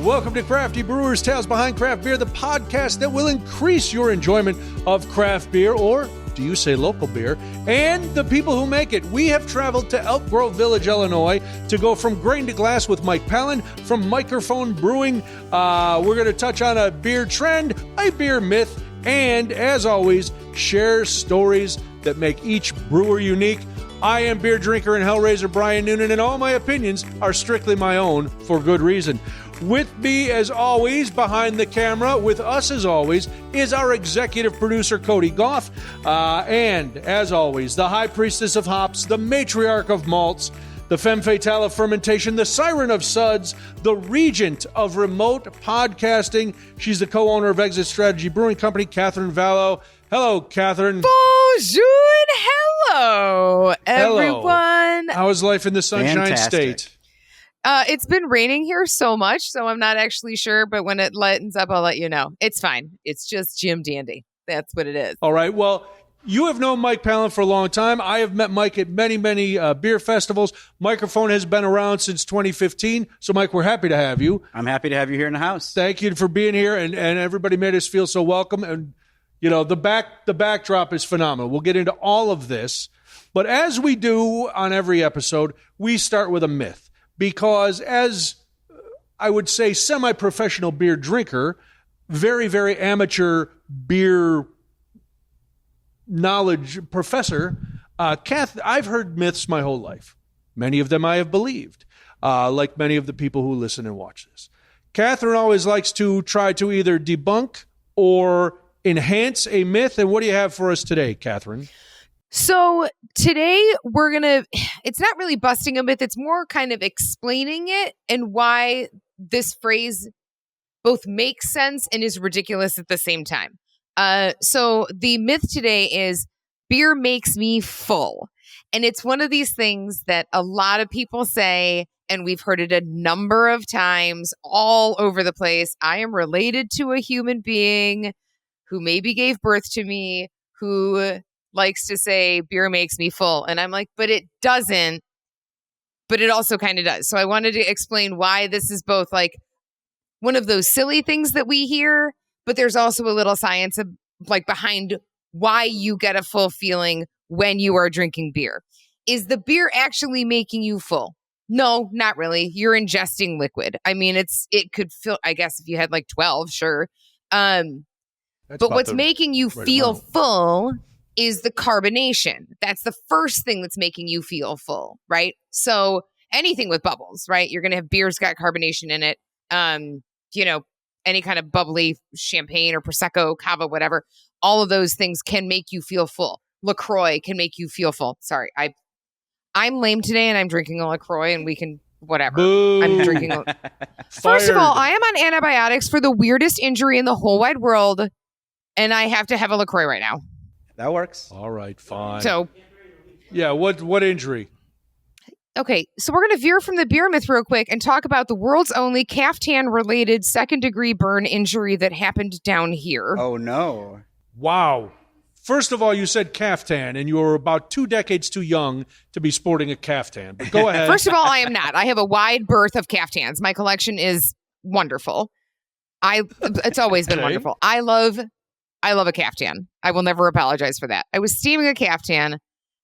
Welcome to Crafty Brewers, Tales Behind Craft Beer, the podcast that will increase your enjoyment of craft beer, or do you say local beer, and the people who make it. We have traveled to Elk Grove Village, Illinois, to go from grain to glass with Mike Pallen from Mikerphone Brewing. We're going to touch on a beer trend, a beer myth, and, as always, share stories that make each brewer unique. I am beer drinker and hellraiser Brian Noonan, and all my opinions are strictly my own for good reason. With me, as always, behind the camera, with us, as always, is our executive producer, Cody Goff. And, as always, the high priestess of hops, the matriarch of malts, the femme fatale of fermentation, the siren of suds, the regent of remote podcasting. She's the co-owner of Exit Strategy Brewing Company, Katherine Vallow. Hello, Katherine. Bonjour and hello, everyone. How is life in the Sunshine State? It's been raining here so much, so I'm not actually sure, but when it lightens up, I'll let you know. It's fine. It's just Jim Dandy. That's what it is. All right. Well, you have known Mike Pallen for a long time. I have met Mike at many beer festivals. Mikerphone has been around since 2015. So, Mike, we're happy to have you. I'm happy to have you here in the house. Thank you for being here, and everybody made us feel so welcome. And, you know, the backdrop is phenomenal. We'll get into all of this. But as we do on every episode, we start with a myth. Because as I would say, semi-professional beer drinker, very, very amateur beer knowledge professor, Kath, I've heard myths my whole life. Many of them I have believed, like many of the people who listen and watch this. Katherine always likes to try to either debunk or enhance a myth. And what do you have for us today, Katherine? So today it's not really busting a myth. It's more kind of explaining it and why this phrase both makes sense and is ridiculous at the same time. So the myth today is beer makes me full. And it's one of these things that a lot of people say, and we've heard it a number of times all over the place. I am related to a human being who maybe gave birth to me, who likes to say beer makes me full. And I'm like, but it doesn't, but it also kind of does. So I wanted to explain why this is both like one of those silly things that we hear, but there's also a little science of, like behind why you get a full feeling when you are drinking beer. Is the beer actually making you full? No, not really. You're ingesting liquid. I mean, it could feel, I guess if you had like 12, sure. But what's making you feel full is the carbonation. That's the first thing that's making you feel full, right? So anything with bubbles, right? You're going to have beer's got carbonation in it. Any kind of bubbly champagne or Prosecco, Cava, whatever. All of those things can make you feel full. LaCroix can make you feel full. Sorry, I'm lame today and I'm drinking a LaCroix and we can, whatever. Boo. I'm drinking. First of all, I am on antibiotics for the weirdest injury in the whole wide world. And I have to have a LaCroix right now. That works. All right, fine. So, yeah, what injury? Okay, so we're going to veer from the beer myth real quick and talk about the world's only caftan-related second-degree burn injury that happened down here. Oh, no. Wow. First of all, you said caftan, and you were about 2 decades too young to be sporting a caftan. But go ahead. First of all, I am not. I have a wide berth of caftans. My collection is wonderful. It's always been wonderful. I love a caftan. I will never apologize for that. I was steaming a caftan.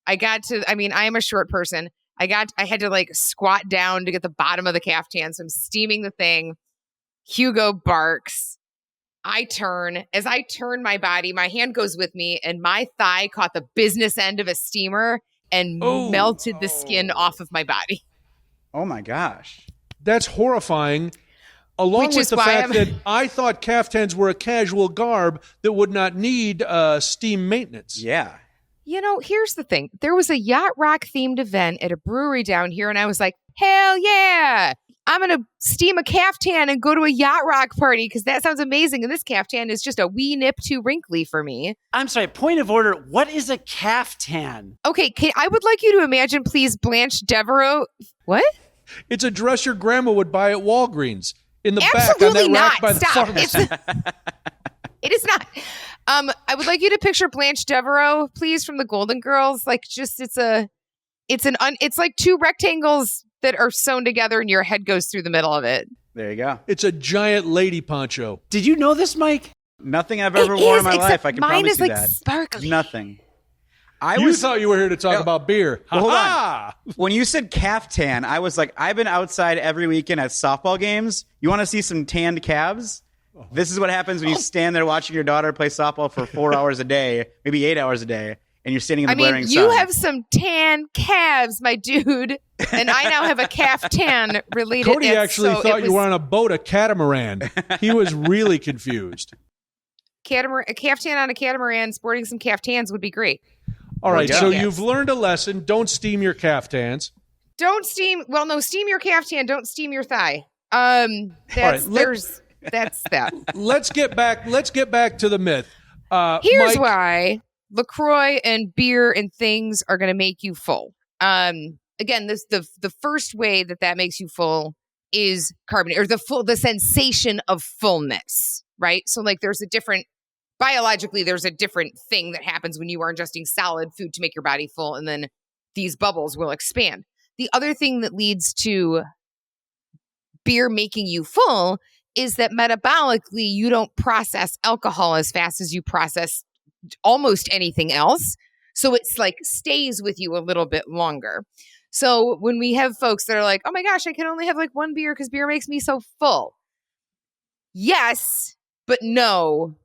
I am a short person. I had to like squat down to get the bottom of the caftan. So I'm steaming the thing. Hugo barks. As I turn my body, my hand goes with me and my thigh caught the business end of a steamer and melted the skin off of my body. Oh my gosh. That's horrifying. Along with the fact that I thought caftans were a casual garb that would not need steam maintenance. Yeah. You know, here's the thing. There was a yacht rock themed event at a brewery down here, and I was like, hell yeah. I'm going to steam a caftan and go to a yacht rock party because that sounds amazing. And this caftan is just a wee nip too wrinkly for me. I'm sorry, point of order. What is a caftan? Okay, I would like you to imagine, please, Blanche Devereaux. What? It's a dress your grandma would buy at Walgreens. In the Absolutely back on that rack not. by the Stop. It is not. I would like you to picture Blanche Devereaux, please, from the Golden Girls. Like, just it's like two rectangles that are sewn together, and your head goes through the middle of it. There you go. It's a giant lady poncho. Did you know this, Mike? Nothing I've ever worn in my life. I can mine promise is you like that. sparkly. Nothing. You thought you were here to talk about beer. Well, hold Ha-ha! on. When you said caftan, I was like, I've been outside every weekend at softball games. You want to see some tanned calves? This is what happens when you stand there watching your daughter play softball for 4 hours a day, maybe 8 hours a day, and you're standing in the blaring sun. You have some tan calves, my dude, and I now have a caftan related. Cody actually thought you were on a boat, a catamaran. He was really confused. A caftan on a catamaran, sporting some caftans would be great. All right, Yeah. so Yes. you've learned a lesson. Don't steam your caftans. Don't steam. Well, no, steam your caftan. Don't steam your thigh. right, That's that. Let's get back to the myth. Here's Mike, why LaCroix and beer and things are going to make you full. Again, the first way that makes you full is carbonate, or the sensation of fullness, right? So like biologically, there's a different thing that happens when you are ingesting solid food to make your body full, and then these bubbles will expand. The other thing that leads to beer making you full is that metabolically, you don't process alcohol as fast as you process almost anything else. So it's like stays with you a little bit longer. So when we have folks that are like, oh my gosh, I can only have like one beer because beer makes me so full. Yes, but no,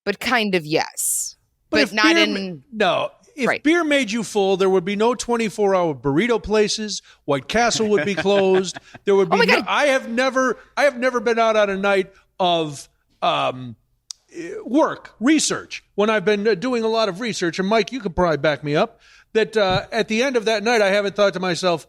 but kind of yes. But not in... No. If Right. beer made you full, there would be no 24-hour burrito places. White Castle would be closed. There would be. Oh my God. I have never been out on a night of research when I've been doing a lot of research. And Mike, you could probably back me up that at the end of that night, I haven't thought to myself,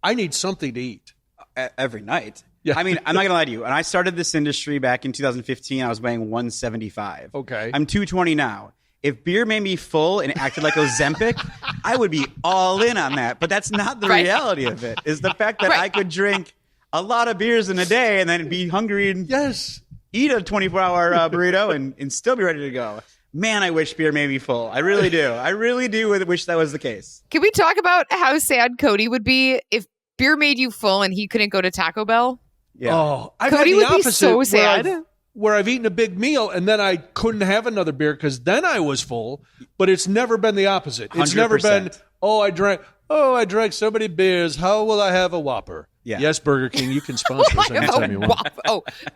I need something to eat. Every night. Yeah. I mean, I'm not going to lie to you. When I started this industry back in 2015, I was weighing 175. Okay. I'm 220 now. If beer made me full and acted like Ozempic, I would be all in on that. But that's not the Right. reality of it, is the fact that Right. I could drink a lot of beers in a day and then be hungry and Yes. eat a 24-hour burrito and still be ready to go. Man, I wish beer made me full. I really do. I really do wish that was the case. Can we talk about how sad Cody would be if beer made you full and he couldn't go to Taco Bell? Yeah. Oh, I've Cody had the would be opposite so where sad. where I've eaten a big meal and then I couldn't have another beer because then I was full. But it's never been the opposite. It's never been, 100%. I drank so many beers. How will I have a Whopper? Yeah. Yes, Burger King, you can sponsor us anytime you want.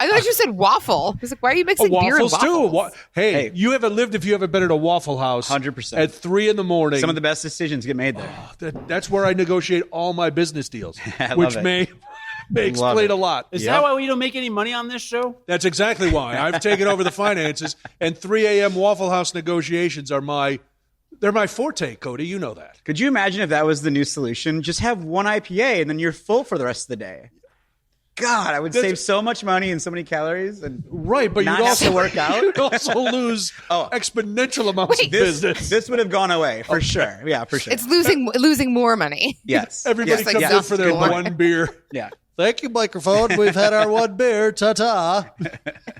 I thought you said waffle. I was like, why are you mixing beer and Waffles too. waffles? Hey, you haven't lived if you haven't been at a Waffle House 100%. at 3 a.m. Some of the best decisions get made there. That's where I negotiate all my business deals, I which love it. may Love explain it. a lot. Is Yep. that why we don't make any money on this show? That's exactly why I've taken over the finances, and 3 a.m. Waffle House negotiations are my forte. Cody, you know that. Could you imagine if that was the new solution? Just have one IPA and then you're full for the rest of the day. God, I would save so much money and so many calories. And Right, but Not you'd have also to work out? You'd also lose Oh. exponential amounts of this, business. this would have gone away for sure. Yeah, for sure. It's losing more money. yes. Everybody yes. comes yeah. in for their Good point. one beer. Yeah. Thank you, Mikerphone. We've had our one beer. Ta-ta.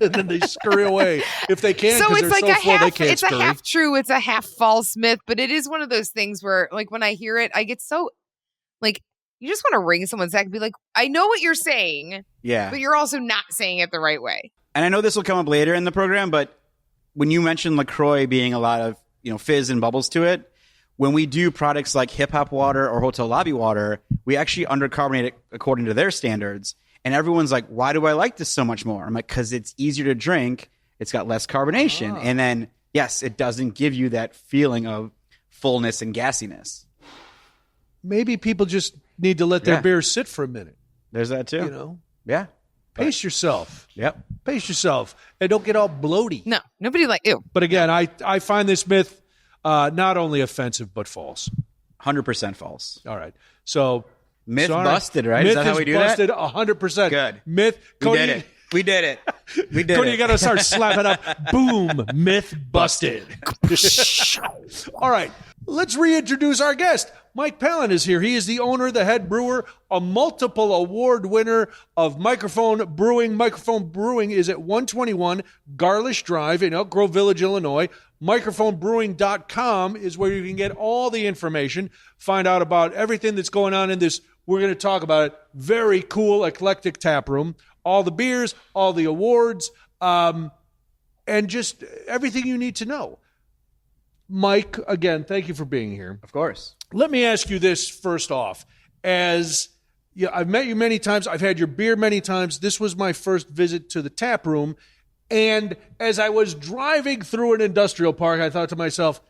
And then they scurry away. If they can, So because it's they're like so full, they can't it's a scurry. half true, it's a half false myth, but it is one of those things where like when I hear it, I get so like you just want to wring someone's neck and be like, I know what you're saying, Yeah. but you're also not saying it the right way. And I know this will come up later in the program, but when you mentioned LaCroix being a lot of, fizz and bubbles to it, when we do products like hip hop water or hotel lobby water, we actually undercarbonate it according to their standards. And everyone's like, why do I like this so much more? I'm like, because it's easier to drink. It's got less carbonation. And then, yes, it doesn't give you that feeling of fullness and gassiness. Maybe people just need to let their Yeah. beer sit for a minute. There's that too. Yeah. Pace yourself. Yep. Pace yourself. And don't get all bloaty. No, nobody like ew. But again, I find this myth not only offensive, but false. 100% false. All right. So Myth sorry. busted, right? Myth Is that how is we do busted that? 100%. Good. Myth. We Cody, did it. We did it. We did Cody, it. you got to start slapping up. Boom. Myth busted. All right. Let's reintroduce our guest. Mike Pallen is here. He is the owner, the head brewer, a multiple award winner of Mikerphone Brewing. Mikerphone Brewing is at 121 Garlish Drive in Elk Grove Village, Illinois. Mikerphonebrewing.com is where you can get all the information, find out about everything that's going on in this. We're going to talk about it. Very cool, eclectic tap room. all the beers, all the awards, and just everything you need to know. Mike, again, thank you for being here. Of course. Let me ask you this first off. I've met you many times. I've had your beer many times. This was my first visit to the tap room. And as I was driving through an industrial park, I thought to myself,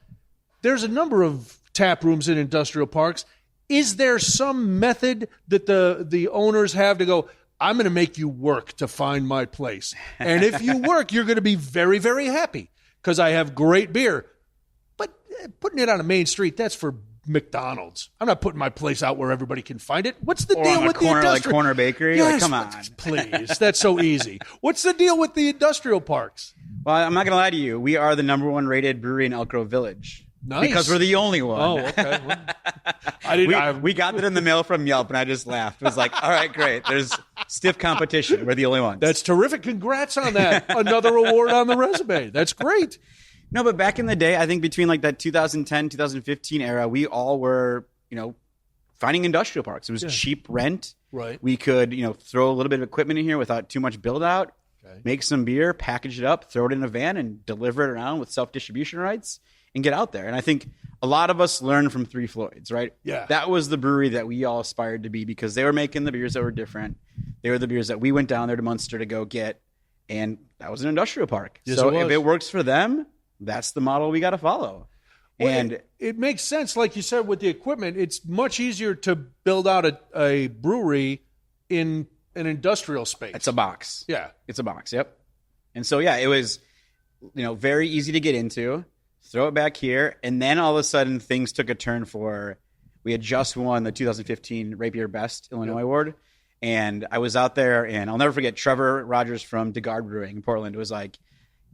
there's a number of tap rooms in industrial parks. Is there some method that the owners have to go, I'm going to make you work to find my place? And if you work, you're going to be very, very happy because I have great beer. But putting it on a main street, that's for McDonald's. I'm not putting my place out where everybody can find it. What's the deal with the industrial? Like Corner Bakery? Yes, like, come on. Please. That's so easy. What's the deal with the industrial parks? Well, I'm not going to lie to you. We are the #1 rated brewery in Elk Grove Village. Nice. Because we're the only one. Oh, okay. Well, we got that in the mail from Yelp, and I just laughed. It was like, all right, great. There's stiff competition. We're the only ones. That's terrific. Congrats on that. Another award on the resume. That's great. No, but back in the day, I think between like that 2010, 2015 era, we all were, finding industrial parks. It was cheap rent. Right. We could, throw a little bit of equipment in here without too much build out, make some beer, package it up, throw it in a van, and deliver it around with self-distribution rights and get out there. And I think a lot of us learned from Three Floyds, right? Yeah. That was the brewery that we all aspired to be because they were making the beers that were different. They were the beers that we went down there to Munster to go get, and that was an industrial park. Yes, so it was. If it works for them, that's the model we got to follow. Well, and it makes sense, like you said, with the equipment. It's much easier to build out a brewery in an industrial space. it's a box. Yeah. It's a box. Yep. And so, yeah, it was, very easy to get into. Throw it back here. And then all of a sudden things took a turn we had just won the 2015 Rapier Best Illinois Award. And I was out there, and I'll never forget Trevor Rogers from DeGard Brewing in Portland was like,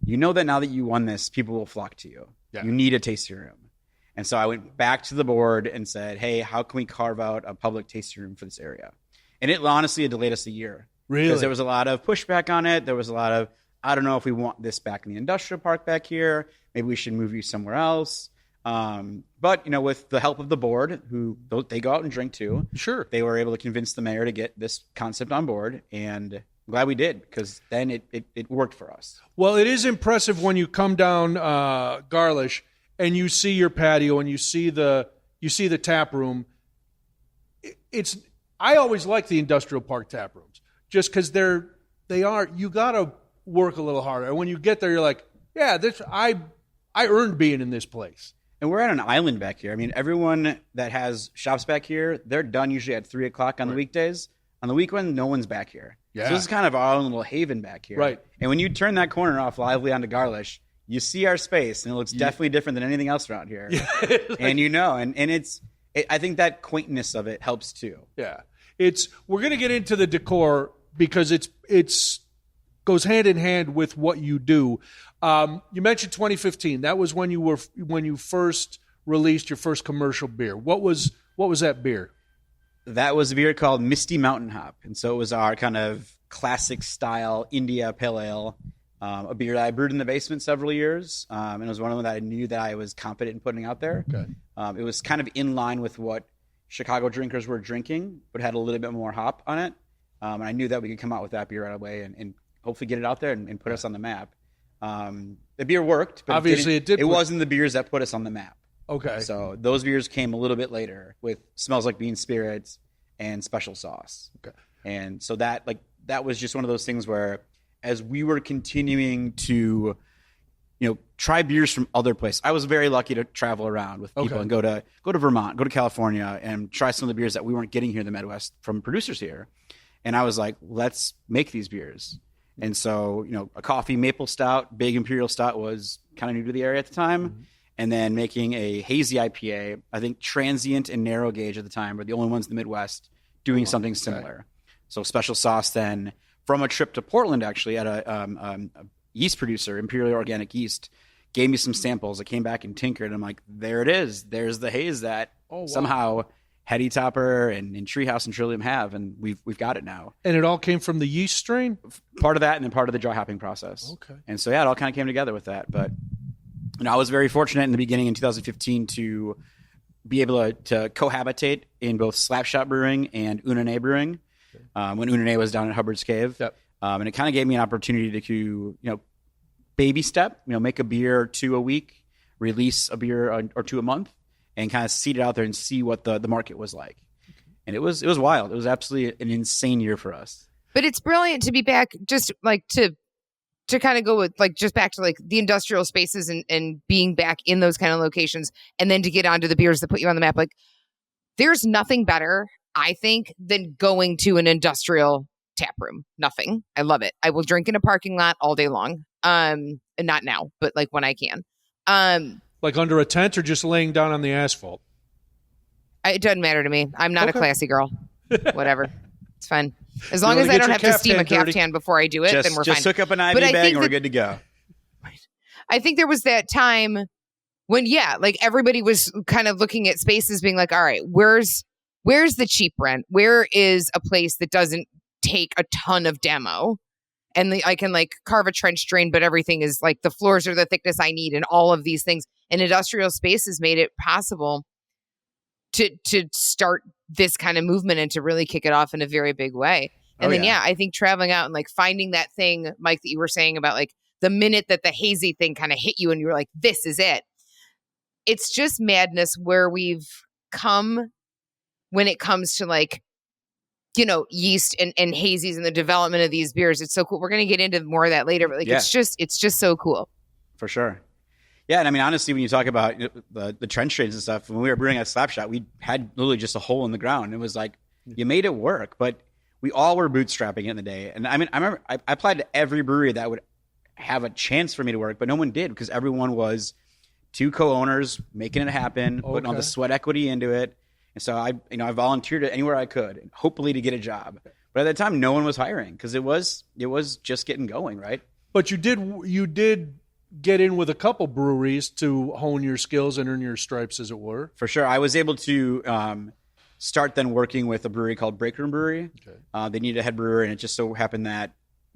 that now that you won this, people will flock to you. Yeah. You need a tasting room. And so I went back to the board and said, hey, how can we carve out a public tasting room for this area? And it honestly had delayed us a year. Really? Because there was a lot of pushback on it. There was a lot of, I don't know if we want this back in the industrial park back here. Maybe we should move you somewhere else. But, with the help of the board, who they go out and drink too. Sure. They were able to convince the mayor to get this concept on board. And I'm glad we did, because then it worked for us. Well, it is impressive when you come down Garlish and you see your patio and you see the tap room. I always like the industrial park tap rooms just because you got to work a little harder. And when you get there, you're like, yeah, I earned being in this place. And we're at an island back here. I mean, everyone that has shops back here, they're done usually at 3:00 on the weekdays. On the weekend, no one's back here. Yeah. So this is kind of our own little haven back here. Right. And when you turn that corner off Lively onto Garlish, you see our space, and it looks definitely different than anything else around here. Yeah. And I think that quaintness of it helps too. Yeah. We're going to get into the decor because it's goes hand in hand with what you do. You mentioned 2015. That was when you first released your first commercial beer. What was that beer? That was a beer called Misty Mountain Hop. And so it was our kind of classic style India Pale Ale, a beer that I brewed in the basement several years. And it was one of them that I knew that I was confident in putting out there. Okay. It was kind of in line with what Chicago drinkers were drinking, but had a little bit more hop on it. And I knew that we could come out with that beer right away and hopefully get it out there and put us on the map. The beer worked, but obviously it did. It wasn't the beers that put us on the map. Okay. So those beers came a little bit later with Smells Like Bean Spirits and Special Sauce. Okay. And so that was just one of those things where as we were continuing to, try beers from other places. I was very lucky to travel around with people and go to Vermont, go to California, and try some of the beers that we weren't getting here in the Midwest from producers here. And I was like, let's make these beers. And so, a coffee maple stout, big imperial stout was kind of new to the area at the time. Mm-hmm. And then making a hazy IPA. I think Transient and Narrow Gauge at the time were the only ones in the Midwest doing something similar. Okay. So Special Sauce then, from a trip to Portland actually, at a yeast producer, Imperial Organic Yeast, gave me some samples. I came back and tinkered, and I'm like, there it is. There's the haze that somehow Heady Topper and Treehouse and Trillium have, and we've got it now. And it all came from the yeast strain? Part of that, and then part of the dry hopping process. Okay. And so, it all kind of came together with that. But I was very fortunate in the beginning in 2015 to be able to cohabitate in both Slapshot Brewing and Unane Brewing. When Unane was down at Hubbard's Cave. Yep. And it kind of gave me an opportunity to, baby step, make a beer or two a week, release a beer or two a month, and kind of seed it out there and see what the market was like. And it was wild. It was absolutely an insane year for us. But it's brilliant to be back, just like to kind of go with like just back to like the industrial spaces and being back in those kind of locations, and then to get onto the beers that put you on the map. Like there's nothing better, I think, than going to an industrial tap room. Nothing. I love it. I will drink in a parking lot all day long. And not now, but like when I can. Like under a tent or just laying down on the asphalt? It doesn't matter to me. I'm not a classy girl. Whatever. It's fine. As long You as wanna I get don't your have to steam a caftan dirty? caftan before I do it, then we're fine. Just hook up an IV But I bag think and we're that- good to go. I think there was that time when, like everybody was kind of looking at spaces being like, all right, where's the cheap rent? Where is a place that doesn't take a ton of demo? And I can like carve a trench drain, but everything is like the floors are the thickness I need and all of these things. And industrial spaces made it possible to start this kind of movement and to really kick it off in a very big way. And I think traveling out and like finding that thing, Mike, that you were saying about like the minute that the hazy thing kind of hit you and you were like, this is it. It's just madness where we've come when it comes to like, yeast and hazies and the development of these beers. It's so cool. We're going to get into more of that later, but like, it's just so cool. For sure. Yeah. And I mean, honestly, when you talk about the trench drains and stuff, when we were brewing at Slapshot, we had literally just a hole in the ground. It was like, you made it work, but we all were bootstrapping in the day. And I mean, I remember I applied to every brewery that would have a chance for me to work, but no one did because everyone was two co-owners making it happen, putting all the sweat equity into it. And so I volunteered anywhere I could, hopefully to get a job. But at that time, no one was hiring because it was just getting going, right? But you did get in with a couple breweries to hone your skills and earn your stripes, as it were. For sure. I was able to start then working with a brewery called Breakroom Brewery. Okay. They needed a head brewer, and it just so happened that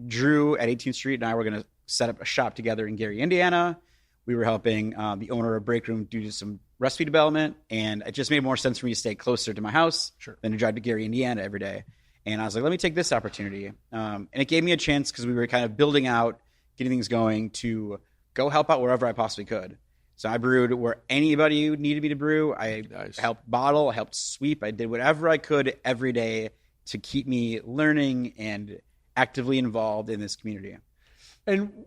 Drew at 18th Street and I were going to set up a shop together in Gary, Indiana. We were helping the owner of Breakroom do some recipe development, and it just made more sense for me to stay closer to my house than to drive to Gary, Indiana every day. And I was like, let me take this opportunity. And it gave me a chance because we were kind of building out, getting things going to go help out wherever I possibly could. So I brewed where anybody needed me to brew. I helped bottle, I helped sweep. I did whatever I could every day to keep me learning and actively involved in this community. And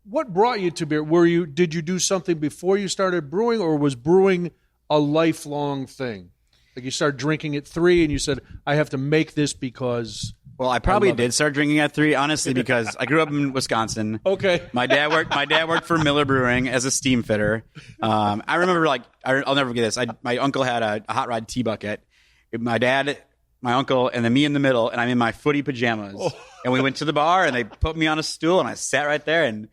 what brought you to beer? Did you do something before you started brewing, or was brewing a lifelong thing? Like you started drinking at 3 and you said, I have to make this because... Well, I probably did start drinking at 3, honestly, because I grew up in Wisconsin. Okay. My dad worked for Miller Brewing as a steam fitter. I remember, I'll never forget this. My uncle had a hot rod tea bucket. My dad, my uncle, and then me in the middle, and I'm in my footy pajamas. Oh. And we went to the bar, and they put me on a stool, and I sat right there, and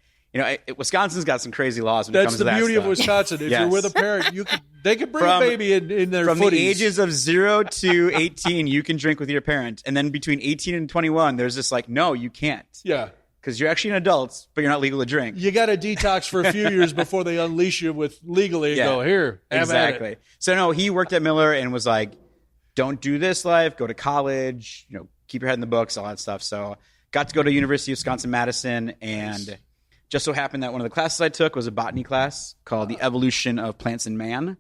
Wisconsin's got some crazy laws when it comes to that That's the beauty stuff. of Wisconsin. If you're with a parent, they can bring a baby in their From footies. the ages of 0 to 18, you can drink with your parent. And then between 18 and 21, there's this no, you can't. Yeah. Because you're actually an adult, but you're not legal to drink. You got to detox for a few years before they unleash you with legally and go, here, have exactly. at it. So no, he worked at Miller and was like, don't do this life, go to college, keep your head in the books, all that stuff. So got to go to University of Wisconsin-Madison, and just so happened that one of the classes I took was a botany class called The Evolution of Plants and Man.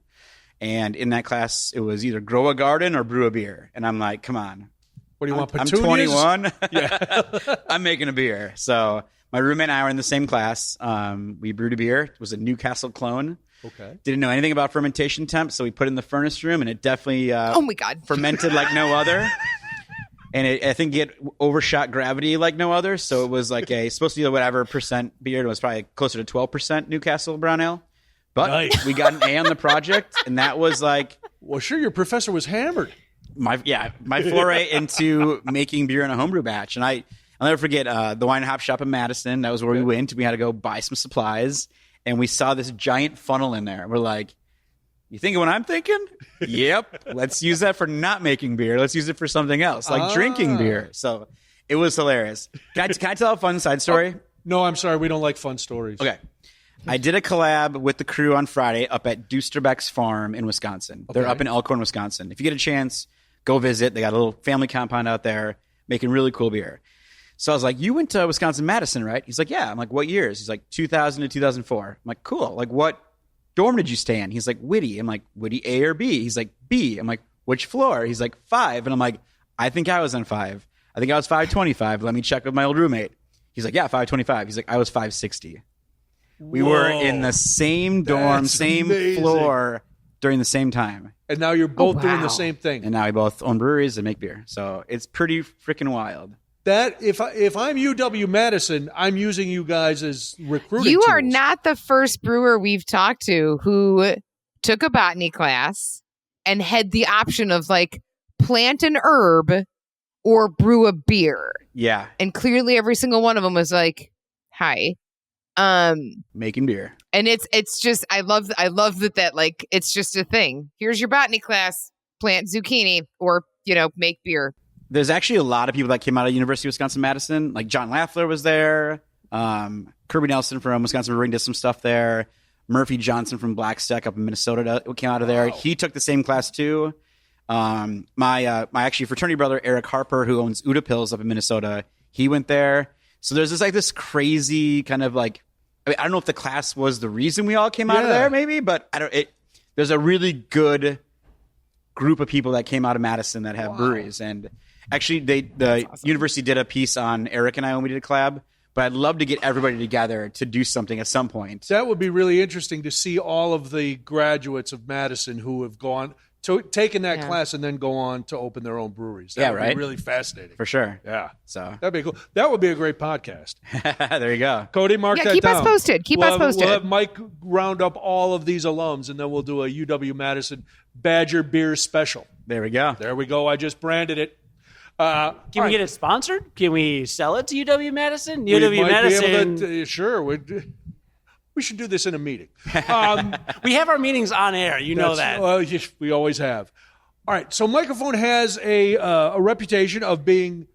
And in that class, it was either grow a garden or brew a beer. And I'm like, come on. What do you want, I'm petunias? 21. Yeah. I'm making a beer. So my roommate and I were in the same class. We brewed a beer. It was a Newcastle clone. Okay. Didn't know anything about fermentation temps, so we put it in the furnace room, and it definitely oh my God, fermented like no other. And I think it overshot gravity like no other. So it was like supposed to be whatever percent beer. It was probably closer to 12% Newcastle Brown Ale. But nice. We got an A on the project, and that was like... Well, sure, your professor was hammered. My foray into making beer in a homebrew batch. And I'll never forget the wine and hop shop in Madison. That was where we went. We had to go buy some supplies, and we saw this giant funnel in there. We're like, you thinking what I'm thinking? Yep. Let's use that for not making beer. Let's use it for something else, like drinking beer. So it was hilarious. Can I tell a fun side story? No, I'm sorry. We don't like fun stories. Okay. I did a collab with the crew on Friday up at Dusterbeck's Farm in Wisconsin. Okay. They're up in Elkhorn, Wisconsin. If you get a chance, go visit. They got a little family compound out there making really cool beer. So I was like, you went to Wisconsin-Madison, right? He's like, yeah. I'm like, what years? He's like, 2000 to 2004. I'm like, cool. Like, what dorm did you stay in? He's like, Whitty. I'm like, Whitty A or B? He's like, B. I'm like, which floor? He's like, 5. And I'm like, I think I was on 5. I think I was 525. Let me check with my old roommate. He's like, yeah, 525. He's like, I was 560. We were in the same dorm, same floor during the same time. And now you're both doing the same thing. And now we both own breweries and make beer. So it's pretty freaking wild. That if I'm UW-Madison, I'm using you guys as recruiting You are tools. not the first brewer we've talked to who took a botany class and had the option of like plant an herb or brew a beer. Yeah. And clearly every single one of them was like, hi. Making beer. And it's just I love that like it's just a thing. Here's your botany class, plant zucchini or, make beer. There's actually a lot of people that came out of University of Wisconsin-Madison. Like John Lafler was there. Kirby Nelson from Wisconsin Brewing did some stuff there. Murphy Johnson from Blackstack up in Minnesota came out of there. Wow. He took the same class too. My actually fraternity brother, Eric Harper, who owns Uda Pills up in Minnesota, he went there. So there's this crazy kind of like, I don't know if the class was the reason we all came out of there maybe, but there's a really good group of people that came out of Madison that have breweries. And actually the university did a piece on Eric and I when we did a collab, but I'd love to get everybody together to do something at some point. That would be really interesting to see all of the graduates of Madison who have taken that class and then go on to open their own breweries. That would be really fascinating. For sure. Yeah. So that'd be cool. That would be a great podcast. there you go. Cody, mark that keep down. us posted. Keep us posted. We'll have Mike round up all of these alums, and then we'll do a UW-Madison Badger Beer special. There we go. There we go. I just branded it. Can we get it sponsored? Can we sell it to UW-Madison? We might UW-Madison. be able to, sure. We should do this in a meeting. We have our meetings on air. You know that. Well, yes, we always have. All right. So Mikerphone has a reputation of being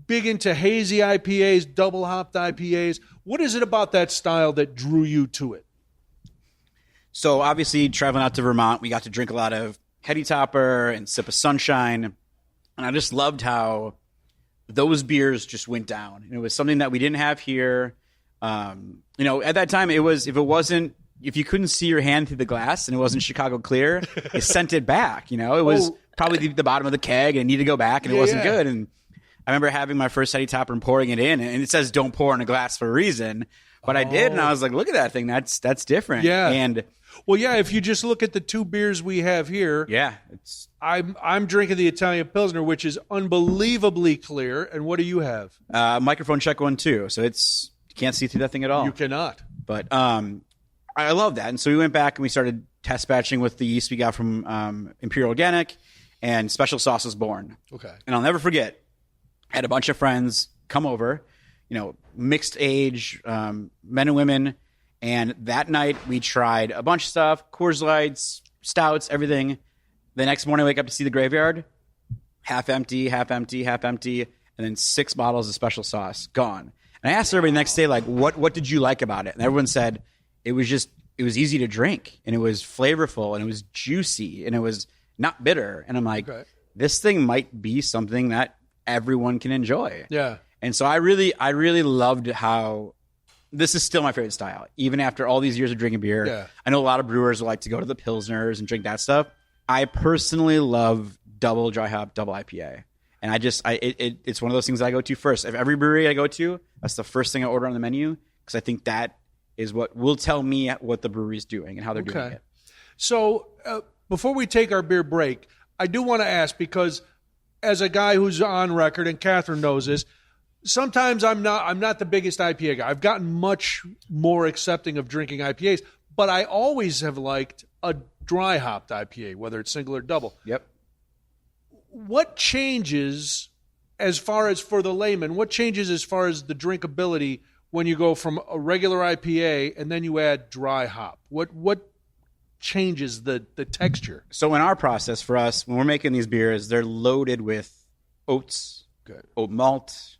big into hazy IPAs, double hopped IPAs. What is it about that style that drew you to it? So obviously traveling out to Vermont, we got to drink a lot of Heady Topper and Sip of Sunshine. And I just loved how those beers just went down. And it was something that we didn't have here. At that time, if you couldn't see your hand through the glass and it wasn't Chicago clear, you sent it back. It was probably the bottom of the keg and it needed to go back and it wasn't good. And I remember having my first Heady Topper and pouring it in, and it says don't pour in a glass for a reason. But I did, and I was like, look at that thing. That's different. Yeah. And if you just look at the two beers we have here, I'm drinking the Italian Pilsner, which is unbelievably clear. And what do you have? Mikerphone check 1 too. So you can't see through that thing at all. You cannot. But I love that. And so we went back and we started test batching with the yeast we got from Imperial Organic, and Special Sauce was born. Okay. And I'll never forget, I had a bunch of friends come over, mixed age, men and women. And that night we tried a bunch of stuff, Coors Lights, stouts, everything. The next morning I wake up to see the graveyard, half empty, and then 6 bottles of Special Sauce gone. And I asked everybody the next day, like, what did you like about it? And everyone said it was easy to drink, and it was flavorful, and it was juicy, and it was not bitter. And I'm like, this thing might be something that everyone can enjoy. Yeah. And so I really loved how this is still my favorite style, even after all these years of drinking beer. Yeah. I know a lot of brewers like to go to the Pilsners and drink that stuff. I personally love double dry hop, double IPA. And it's one of those things I go to first. If every brewery I go to, that's the first thing I order on the menu, because I think that is what will tell me what the brewery's doing and how they're doing it. So before we take our beer break, I do want to ask, because as a guy who's on record, and Katherine knows this, sometimes I'm not the biggest IPA guy. I've gotten much more accepting of drinking IPAs, but I always have liked a dry hopped IPA, whether it's single or double. Yep. What changes as far as for the layman? What changes as far as the drinkability when you go from a regular IPA and then you add dry hop? What changes the texture? So in our process, for us, when we're making these beers, they're loaded with oats, oat malt,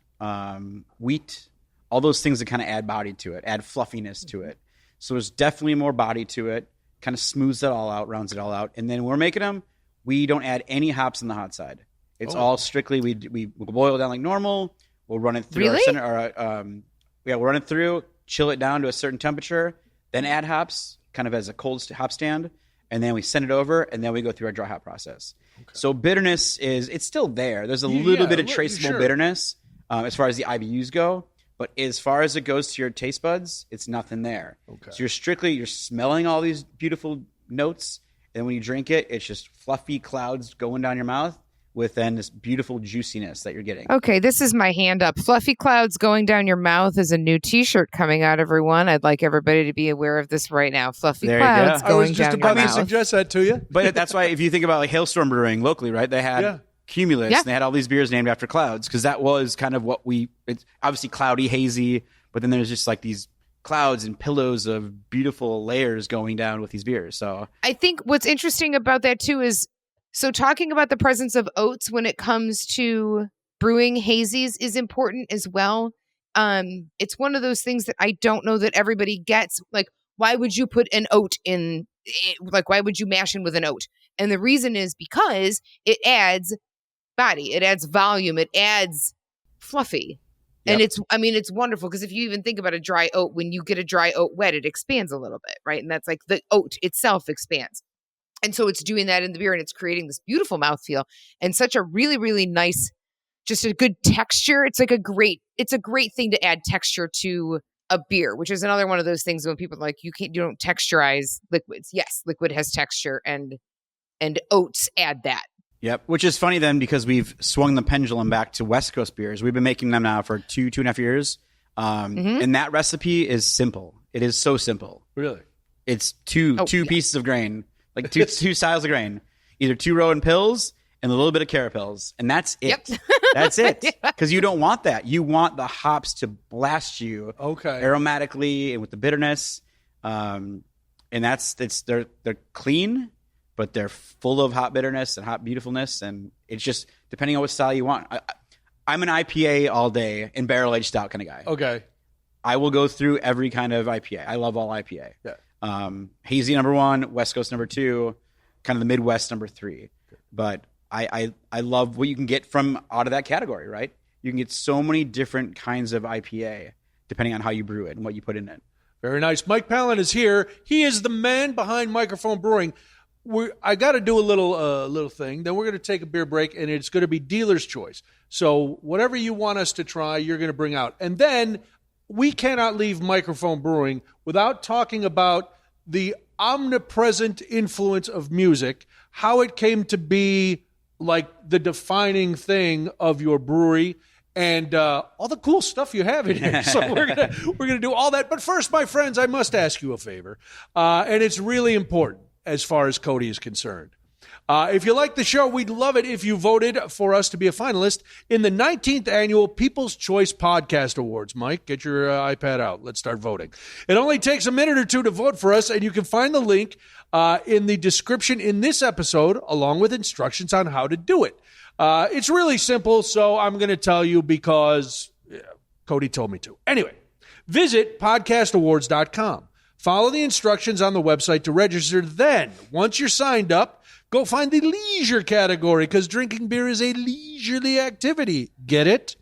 wheat, all those things that kind of add body to it, add fluffiness to it. So there's definitely more body to it, kind of smooths it all out, rounds it all out. And then when we're making them, we don't add any hops in the hot side. It's all strictly, we boil down like normal. We'll run it through Really? we'll run it through, chill it down to a certain temperature, then add hops, kind of as a cold hop stand, and then we send it over, and then we go through our dry hop process. Okay. So bitterness it's still there. There's a little bit of traceable bitterness as far as the IBUs go, but as far as it goes to your taste buds, it's nothing there. Okay. So you're smelling all these beautiful notes, and when you drink it, it's just fluffy clouds going down your mouth with then this beautiful juiciness that you're getting. Okay, this is my hand up. Fluffy clouds going down your mouth is a new T-shirt coming out, everyone. I'd like everybody to be aware of this right now. Fluffy clouds going down your mouth. I was just about to suggest that to you. But that's why if you think about like Hailstorm Brewing locally, right? They had Cumulus, and they had all these beers named after clouds because that was kind of what it's obviously cloudy, hazy, but then there's just like these clouds and pillows of beautiful layers going down with these beers. So I think what's interesting about that too is, so talking about the presence of oats when it comes to brewing hazies is important as well. It's one of those things that I don't know that everybody gets. Like, why would you put an oat in? Like, why would you mash in with an oat? And the reason is because it adds body, it adds volume, it adds fluffy. Yep. And it's wonderful because if you even think about a dry oat, when you get a dry oat wet, it expands a little bit, right? And that's like the oat itself expands. And so it's doing that in the beer, and it's creating this beautiful mouthfeel and such a really, really nice, just a good texture. It's a great thing to add texture to a beer, which is another one of those things when people are like, you don't texturize liquids. Yes, liquid has texture, and oats add that. Yep. Which is funny then because we've swung the pendulum back to West Coast beers. We've been making them now for 2.5 years. And that recipe is simple. It is so simple. Really? It's two pieces of grain. Like two styles of grain, either 2 Rowan pills and a little bit of carapils, and that's it. Yep. That's it. Because you don't want that. You want the hops to blast you, aromatically and with the bitterness, and they're clean, but they're full of hop bitterness and hop beautifulness, and it's just depending on what style you want. I'm an IPA all day and barrel aged stout kind of guy. Okay, I will go through every kind of IPA. I love all IPA. Yeah. Hazy number 1, West Coast number 2, kind of the Midwest number 3. But I love what you can get from out of that category, right? You can get so many different kinds of IPA depending on how you brew it and what you put in it. Very nice. Mike Pallen is here. He is the man behind Mikerphone Brewing. I got to do a little thing. Then we're going to take a beer break, and it's going to be dealer's choice. So whatever you want us to try, you're going to bring out. And then we cannot leave Mikerphone Brewing without talking about the omnipresent influence of music, how it came to be like the defining thing of your brewery, and all the cool stuff you have in here. So we're gonna do all that. But first, my friends, I must ask you a favor, and it's really important as far as Cody is concerned. If you like the show, we'd love it if you voted for us to be a finalist in the 19th Annual People's Choice Podcast Awards. Mike, get your iPad out. Let's start voting. It only takes a minute or two to vote for us, and you can find the link in the description in this episode, along with instructions on how to do it. It's really simple, so I'm going to tell you because Cody told me to. Anyway, visit podcastawards.com. Follow the instructions on the website to register. Then, once you're signed up, go find the leisure category because drinking beer is a leisurely activity. Get it?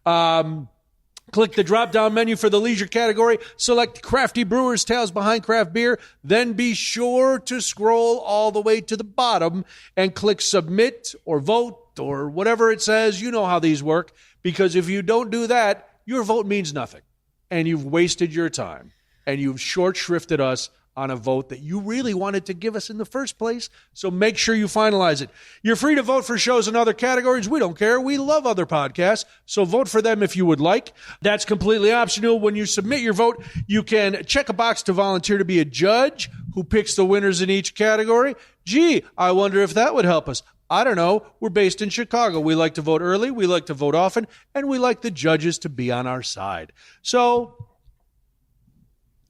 Click the drop-down menu for the leisure category. Select Crafty Brewers Tales Behind Craft Beer. Then be sure to scroll all the way to the bottom and click Submit or Vote or whatever it says. You know how these work. Because if you don't do that, your vote means nothing. And you've wasted your time. And you've short-shrifted us on a vote that you really wanted to give us in the first place. So make sure you finalize it. You're free to vote for shows in other categories. We don't care. We love other podcasts. So vote for them if you would like. That's completely optional. When you submit your vote, you can check a box to volunteer to be a judge who picks the winners in each category. Gee, I wonder if that would help us. I don't know. We're based in Chicago. We like to vote early. We like to vote often. And we like the judges to be on our side. So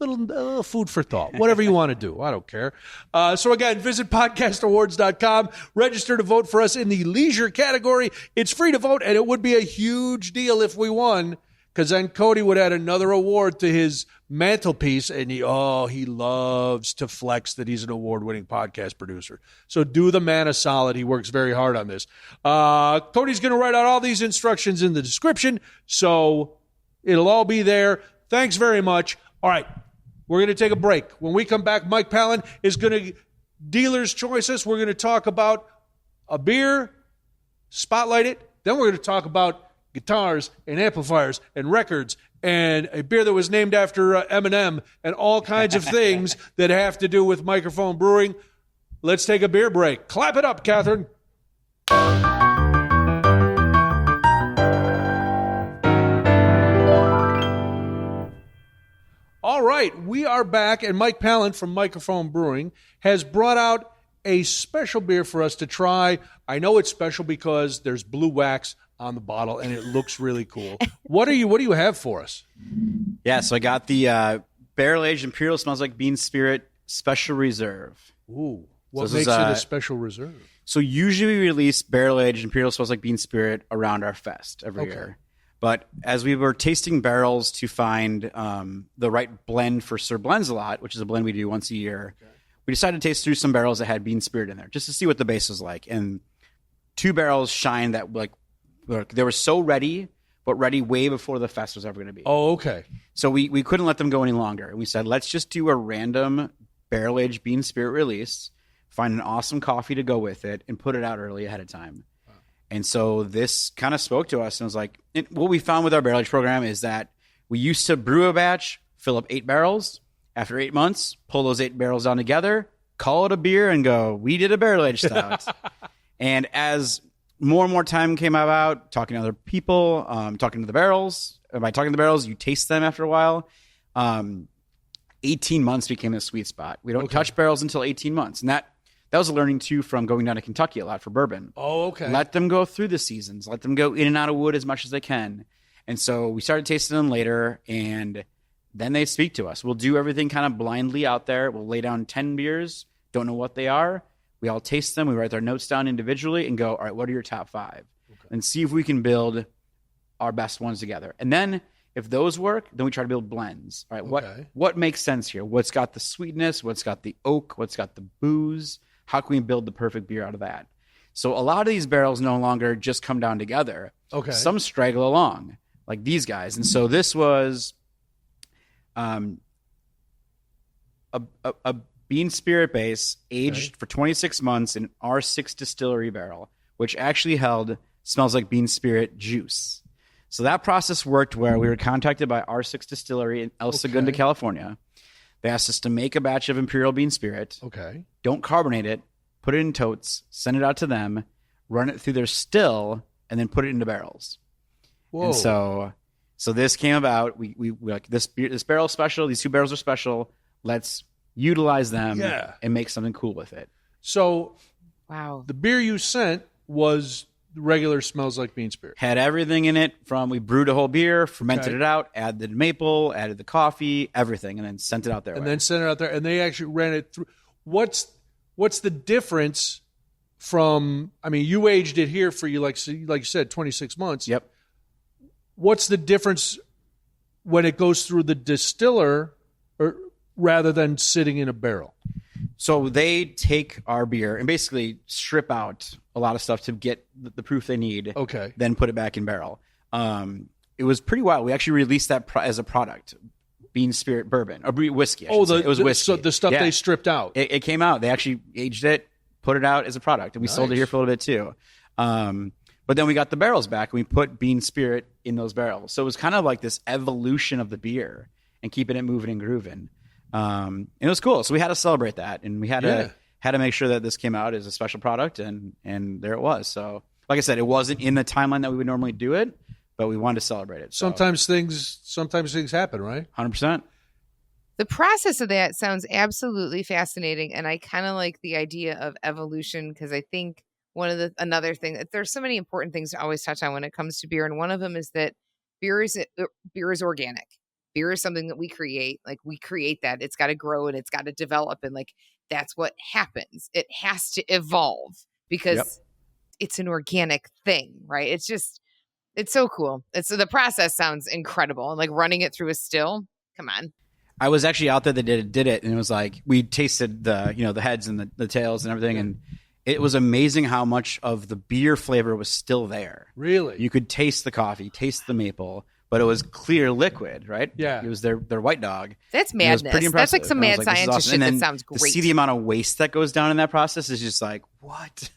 little food for thought, whatever you want to do. I don't care. So again, visit podcastawards.com, register to vote for us in the leisure category. It's free to vote, and it would be a huge deal if we won because then Cody would add another award to his mantelpiece, and he loves to flex that he's an award-winning podcast producer. So do the man a solid. He works very hard on this. Cody's going to write out all these instructions in the description, so it'll all be there. Thanks very much. All right, we're going to take a break. When we come back, Mike Pallen is going to dealer's choice us. We're going to talk about a beer, spotlight it. Then we're going to talk about guitars and amplifiers and records and a beer that was named after Eminem and all kinds of things that have to do with Mikerphone Brewing. Let's take a beer break. Clap it up, Katherine. All right, we are back, and Mike Pallen from Mikerphone Brewing has brought out a special beer for us to try. I know it's special because there's blue wax on the bottle, and it looks really cool. What do you have for us? Yeah, so I got the barrel-aged Imperial Smells Like Bean Spirit Special Reserve. Ooh, what makes it a special reserve? So usually we release barrel-aged Imperial Smells Like Bean Spirit around our fest every year. But as we were tasting barrels to find the right blend for Sir Blends-A-Lot, which is a blend we do once a year, we decided to taste through some barrels that had bean spirit in there just to see what the base was like. And 2 barrels shined that they were so ready, but ready way before the fest was ever going to be. Oh, okay. So we couldn't let them go any longer. And we said, let's just do a random barrel-aged bean spirit release, find an awesome coffee to go with it, and put it out early ahead of time. And so this kind of spoke to us and was like, what we found with our barrel age program is that we used to brew a batch, fill up 8 barrels. After 8 months, pull those 8 barrels down together, call it a beer, and go, we did a barrel age stout. And as more and more time came about, talking to other people, talking to the barrels, by talking to the barrels, you taste them after a while. 18 months became a sweet spot. We don't touch barrels until 18 months. And that was a learning, too, from going down to Kentucky a lot for bourbon. Oh, okay. Let them go through the seasons. Let them go in and out of wood as much as they can. And so we started tasting them later, and then they speak to us. We'll do everything kind of blindly out there. We'll lay down 10 beers, don't know what they are. We all taste them. We write our notes down individually and go, all right, what are your top 5? Okay. And see if we can build our best ones together. And then if those work, then we try to build blends. All right, what makes sense here? What's got the sweetness? What's got the oak? What's got the booze? How can we build the perfect beer out of that? So a lot of these barrels no longer just come down together. Okay. Some straggle along, like these guys. And so this was a bean spirit base aged for 26 months in R6 distillery barrel, which actually held Smells Like Bean Spirit juice. So that process worked where we were contacted by R6 Distillery in El Segundo, California. They asked us to make a batch of Imperial Bean Spirit. Okay. Don't carbonate it. Put it in totes. Send it out to them. Run it through their still, and then put it into barrels. Whoa. And so this came about. We like this barrel is special. These 2 barrels are special. Let's utilize them and make something cool with it. So, the beer you sent was regular Smells Like Bean Spirit. Had everything in it from we brewed a whole beer, fermented it out, added the maple, added the coffee, everything, and then sent it out there. And then sent it out there, and they actually ran it through. What's the difference from? I mean, you aged it here for you, like you said, 26 months. Yep. What's the difference when it goes through the distiller, or rather than sitting in a barrel? So they take our beer and basically strip out a lot of stuff to get the proof they need. Okay. Then put it back in barrel. It was pretty wild. We actually released that as a product, Bean Spirit Bourbon or whiskey. It was whiskey. So the stuff they stripped out. It came out. They actually aged it, put it out as a product, and we sold it here for a little bit too. But then we got the barrels back and we put Bean Spirit in those barrels. So it was kind of like this evolution of the beer and keeping it moving and grooving. And it was cool. So we had to celebrate that, and we had to make sure that this came out as a special product, and there it was. So like I said, it wasn't in the timeline that we would normally do it, but we wanted to celebrate it. So. Sometimes things happen, right? 100%. The process of that sounds absolutely fascinating, and I kind of like the idea of evolution, because I think another thing that there's so many important things to always touch on when it comes to beer, and one of them is that beer is organic. Beer is something that we create. Like, we create that. It's got to grow and it's got to develop, and like that's what happens. It has to evolve because it's an organic thing, right? It's just It's so cool. The process sounds incredible. And like running it through a still. Come on. I was actually out there that did it, and it was like we tasted the heads and the tails and everything, and it was amazing how much of the beer flavor was still there. Really? You could taste the coffee, taste the maple, but it was clear liquid, right? Yeah. It was their white dog. That's And it was madness. pretty That's like impressive. some And I mad was like, this is scientist awesome. shit And that then sounds to great. see the amount of waste that goes down in that process is just like, what?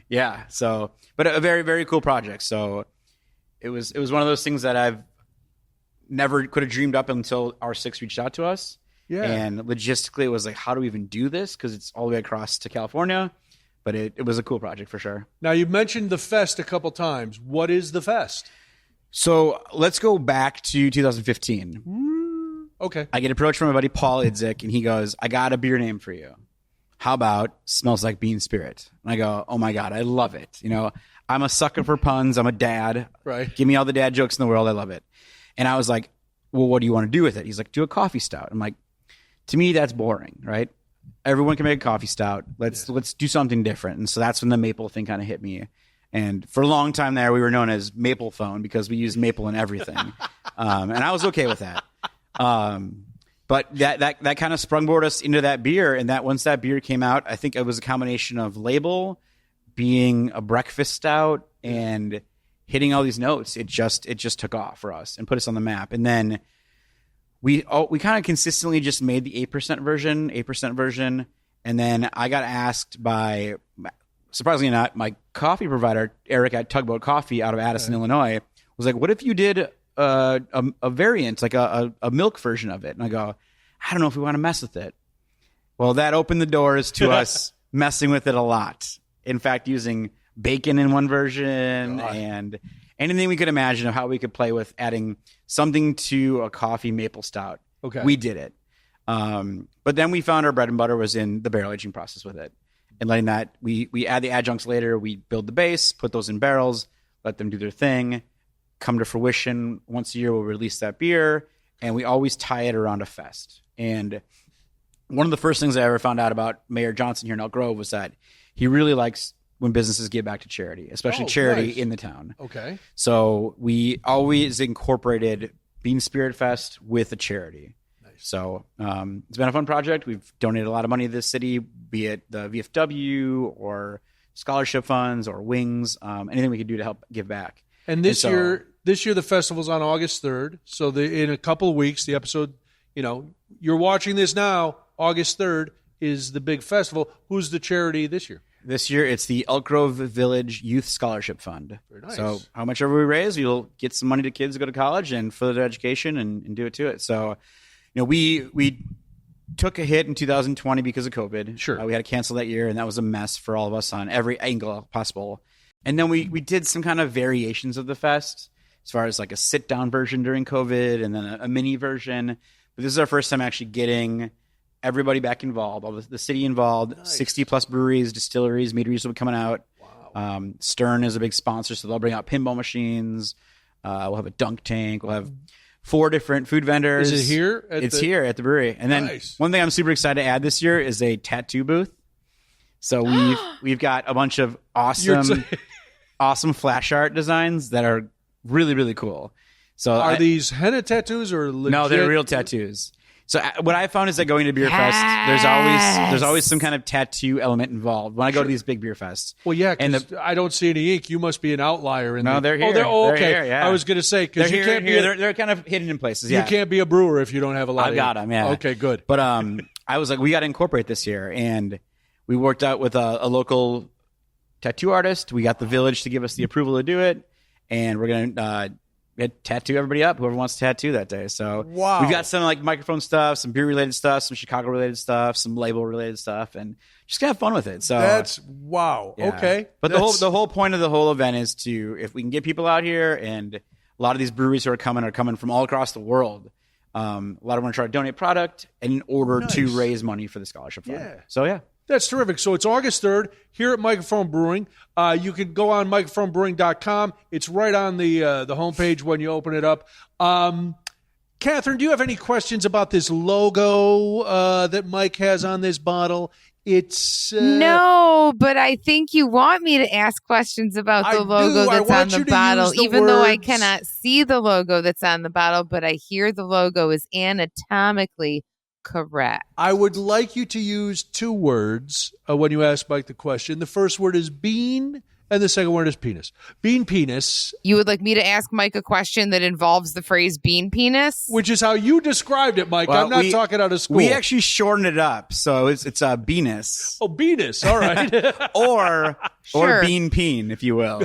Yeah. So, but a very, very cool project. So it was one of those things that I've never could have dreamed up until R6 reached out to us. Yeah. And logistically, it was like, how do we even do this? Because it's all the way across to California. But it was a cool project for sure. Now, you've mentioned the fest a couple times. What is the fest? So let's go back to 2015. Okay. I get approached from my buddy Paul Idzik, and he goes, I got a beer name for you. How about Smells Like Bean Spirit? And I go, oh my God, I love it. You know, I'm a sucker for puns. I'm a dad. Right. Give me all the dad jokes in the world. I love it. And I was like, well, what do you want to do with it? He's like, do a coffee stout. I'm like, to me, that's boring, right? Everyone can make a coffee stout. Let's do something different. And so that's when the maple thing kind of hit me. And for a long time there, we were known as Maplephone because we used maple in everything. And I was okay with that. But that kind of sprungboard us into that beer. And that once that beer came out, I think it was a combination of label, being a breakfast stout, and hitting all these notes. It just took off for us and put us on the map. And then we kind of consistently just made the 8% version. And then I got asked by, surprisingly not, my coffee provider, Eric at Tugboat Coffee out of Addison, Illinois, was like, what if you did a variant, like a milk version of it? And I go, I don't know if we want to mess with it. Well, that opened the doors to us messing with it a lot. In fact, using bacon in one version and anything we could imagine of how we could play with adding something to a coffee maple stout. Okay. We did it. But then we found our bread and butter was in the barrel aging process with it. And letting that, we add the adjuncts later, we build the base, put those in barrels, let them do their thing, come to fruition. Once a year, we'll release that beer, and we always tie it around a fest. And one of the first things I ever found out about Mayor Johnson here in Elk Grove was that he really likes when businesses give back to charity, especially charity in the town. Okay. So we always incorporated Bean Spirit Fest with a charity. Nice. So it's been a fun project. We've donated a lot of money to this city, be it the VFW or scholarship funds or wings, anything we could do to help give back. And this year the festival's on August 3rd. So in a couple of weeks, the episode, you're watching this now, August 3rd is the big festival. Who's the charity this year? This year, it's the Elk Grove Village Youth Scholarship Fund. Very nice. So how much ever we raise, we'll get some money to kids to go to college and further their education and do it to it. So, we took a hit in 2020 because of COVID. Sure. We had to cancel that year, and that was a mess for all of us on every angle possible. And then we did some kind of variations of the fest as far as like a sit-down version during COVID and then a mini version. But this is our first time actually getting everybody back involved, all the city involved, nice. 60-plus breweries, distilleries, meaderies will be coming out. Wow. Stern is a big sponsor, so they'll bring out pinball machines. We'll have a dunk tank. We'll have 4 different food vendors. Is it here? It's here at the brewery. And then one thing I'm super excited to add this year is a tattoo booth. So we've got a bunch of awesome flash art designs that are really, really cool. So are these henna tattoos or legit? No, they're real tattoos. So what I found is that going to beer fest, there's always some kind of tattoo element involved when I go to these big beer fests. Well, yeah, because I don't see any ink. You must be an outlier. They're here. Okay. They're here, yeah. I was going to say because you can't be. They're kind of hidden in places. Yeah. You can't be a brewer if you don't have a lot. I've got them. Yeah. Okay, good. But I was like, we got to incorporate this year, and we worked out with a local tattoo artist. We got the village to give us the approval to do it, and we're gonna. Tattoo everybody up, whoever wants to tattoo that day. So we've got some like microphone stuff, some beer related stuff, some Chicago related stuff, some label related stuff, and just gonna have fun with it. So that's wow. Yeah. Okay. But the whole point of the whole event is if we can get people out here, and a lot of these breweries who are coming from all across the world. A lot of them want to try to donate product in order to raise money for the scholarship fund. Yeah. So yeah. That's terrific. So it's August 3rd here at Mikerphone Brewing. You can go on mikerphonebrewing.com. It's right on the homepage when you open it up. Katherine, do you have any questions about this logo that Mike has on this bottle? It's no, but I think you want me to ask questions about the logo that's on the bottle, even though I cannot see the logo that's on the bottle, but I hear the logo is anatomically correct. I would like you to use 2 words when you ask Mike the question. The first word is bean, and the second word is penis. Bean penis. You would like me to ask Mike a question that involves the phrase bean penis? Which is how you described it, Mike. Well, I'm not talking out of school. We actually shortened it up, so it's Beanus. Oh, Beanus. All right. or bean peen, if you will.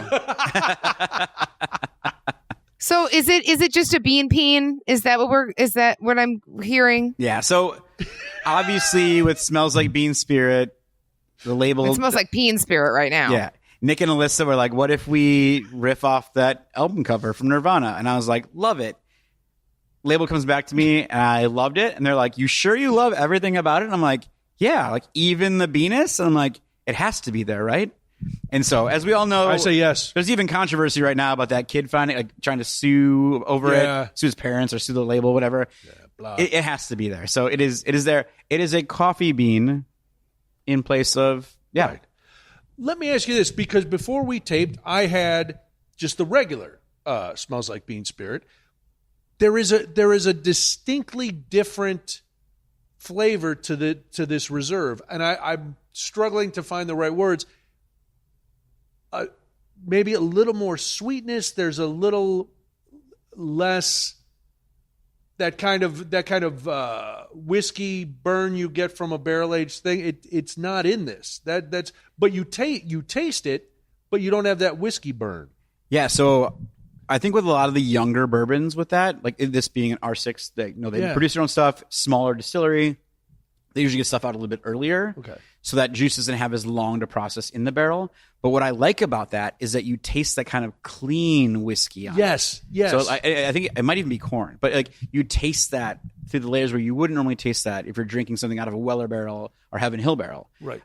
So is it just a bean peen? Is that what I'm hearing? Yeah. So obviously with Smells Like Bean Spirit, the label. It smells like peen spirit right now. Yeah. Nick and Alyssa were like, what if we riff off that album cover from Nirvana? And I was like, love it. Label comes back to me and I loved it. And they're like, you sure you love everything about it? And I'm like, yeah, like even the Venus. And I'm like, it has to be there, right? And so, as we all know, I say yes. There's even controversy right now about that kid trying to sue over it, sue his parents or sue the label, whatever. Yeah, it has to be there. So it is there. It is a coffee bean in place of, Right. Let me ask you this, because before we taped, I had just the regular Smells Like Bean Spirit. There is a distinctly different flavor to this reserve, and I'm struggling to find the right words. Maybe a little more sweetness. There's a little less that kind of whiskey burn you get from a barrel aged thing. It's not in this. But you taste it, but you don't have that whiskey burn. Yeah. So I think with a lot of the younger bourbons, with that, like this being an R6, they produce their own stuff, smaller distillery. They usually get stuff out a little bit earlier. Okay. So that juice doesn't have as long to process in the barrel. But what I like about that is that you taste that kind of clean whiskey on it. Yes. So I think it might even be corn. But like you taste that through the layers where you wouldn't normally taste that if you're drinking something out of a Weller barrel or Heaven Hill barrel. Right.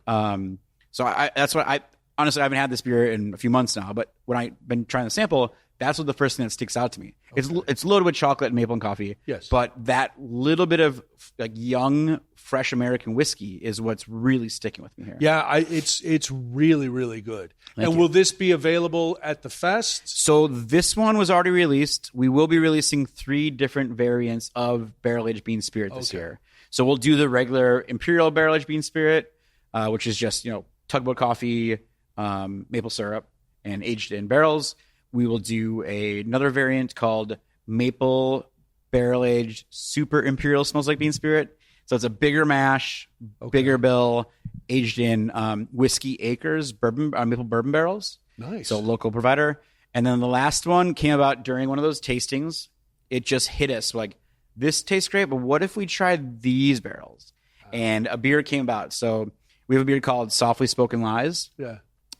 So that's what honestly, I haven't had this beer in a few months now. But when I've been trying the sample, that's what the first thing that sticks out to me. Okay. It's loaded with chocolate and maple and coffee. Yes. But that little bit of like young, fresh American whiskey is what's really sticking with me here. Yeah, it's really, really good. Thank you. Will this be available at the fest? So this one was already released. We will be releasing 3 different variants of barrel-aged bean spirit this year. So we'll do the regular Imperial barrel-aged bean spirit, which is just, tugboat coffee, maple syrup, and aged in barrels. We will do another variant called Maple Barrel-Aged Super Imperial Smells Like Bean Spirit. So it's a bigger mash, bigger bill, aged in Whiskey Acres maple bourbon barrels. Nice. So local provider. And then the last one came about during one of those tastings. It just hit us like, this tastes great, but what if we tried these barrels? And a beer came about. So we have a beer called Softly Spoken Lies. Yeah.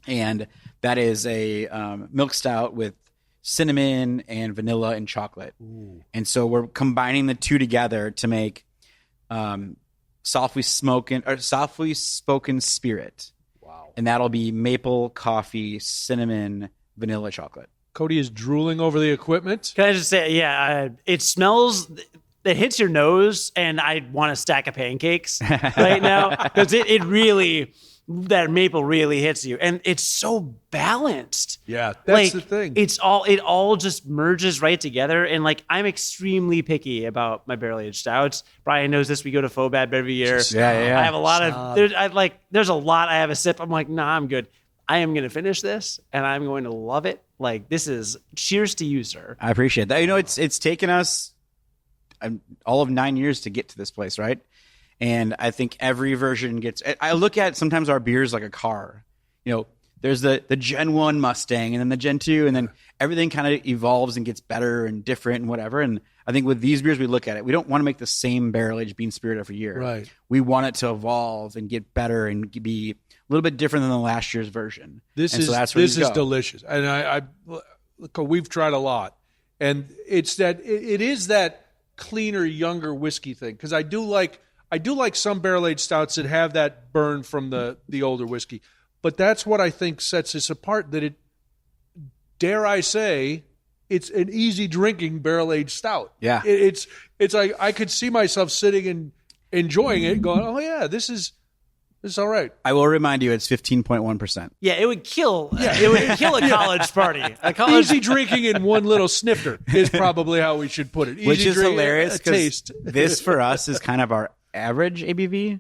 And that is a milk stout with cinnamon and vanilla and chocolate. Ooh. And so we're combining the two together to make softly spoken spirit. Wow. And that'll be maple, coffee, cinnamon, vanilla, chocolate. Cody is drooling over the equipment. Can I just say, it smells... It hits your nose, and I want a stack of pancakes right now because it really, that maple really hits you, and it's so balanced. Yeah, that's the thing. It all just merges right together, and like I'm extremely picky about my barrel aged stouts. Brian knows this. We go to Fobab every year. Yeah. I have a lot of there's a lot. I have a sip. I'm like, nah, I'm good. I am going to finish this, and I'm going to love it. Like this is cheers to you, sir. I appreciate that. It's taken us all of 9 years to get to this place, right? And I think every version I look at sometimes our beers like a car. There's the Gen 1 Mustang and then the Gen 2, and then everything kind of evolves and gets better and different and whatever. And I think with these beers, we look at it. We don't want to make the same barrel-aged bean spirit every year. Right. We want it to evolve and get better and be a little bit different than the last year's version. This is delicious. And I look, we've tried a lot. And it is that cleaner, younger whiskey thing, because I do like some barrel-aged stouts that have that burn from the older whiskey, but that's what I think sets this apart. That dare I say, it's an easy drinking barrel-aged stout. Yeah, it's like I could see myself sitting and enjoying it, going, oh yeah, this is It's all right. I will remind you, it's 15.1%. Yeah, it would kill. It would kill a college party. A college Easy drinking in one little snifter is probably how we should put it. Easy Which is drink, hilarious because taste. this for us is kind of our average ABV.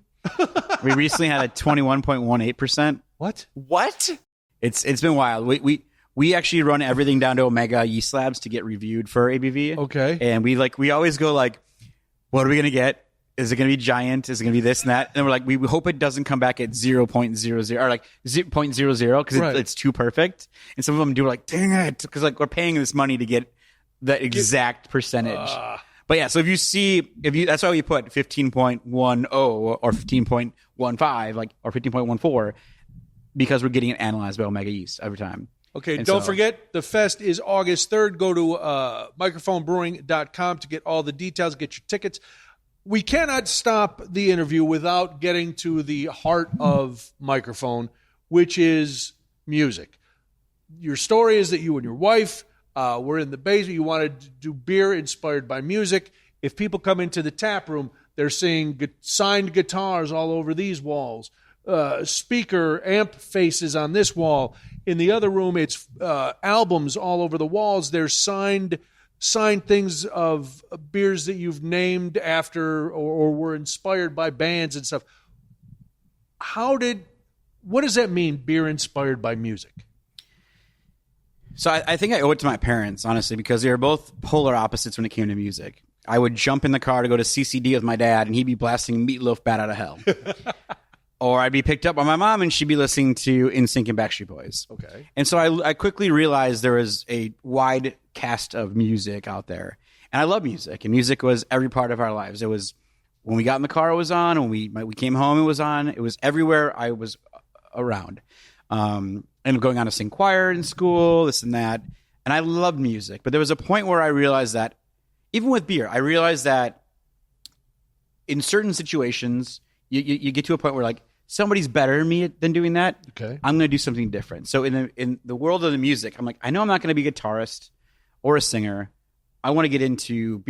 We recently had a 21.18%. What? It's been wild. We actually run everything down to Omega yeast labs to get reviewed for ABV. Okay. And we always go like, what are we gonna get? Is it going to be giant? Is it going to be this and that? And we're like, we hope it doesn't come back at 0.00 or like 0.00 because it's too perfect. And some of them do like, dang it, because like we're paying this money to get the exact percentage. But yeah, so that's why we put 15.10 or 15.15 like or 15.14 because we're getting it analyzed by Omega Yeast every time. Okay, And don't so- forget, the fest is August 3rd. Go to mikerphonebrewing.com to get all the details, get your tickets. We cannot stop the interview without getting to the heart of Mikerphone, which is music. Your story is that you and your wife were in the basement. You wanted to do beer inspired by music. If people come into the tap room, they're seeing signed guitars all over these walls, speaker amp faces on this wall. In the other room, it's albums all over the walls. There's signed things of beers that you've named after or were inspired by bands and stuff. What does that mean, beer inspired by music? So I think I owe it to my parents, honestly, because they were both polar opposites when it came to music. I would jump in the car to go to CCD with my dad, and he'd be blasting Meatloaf Bat Out of Hell. Or I'd be picked up by my mom, and she'd be listening to NSYNC and Backstreet Boys. Okay. And so I quickly realized there was a wide cast of music out there. And I love music, and music was every part of our lives. It was when we got in the car, it was on. When we came home, it was on. It was everywhere I was around. And going on to sing choir in school, this and that. And I loved music. But there was a point where I realized that, even with beer, I realized that in certain situations, you get to a point where like somebody's better than me than doing that. Okay. I'm going to do something different. So in the world of the music, I'm like, I know I'm not going to be a guitarist or a singer. I want to get into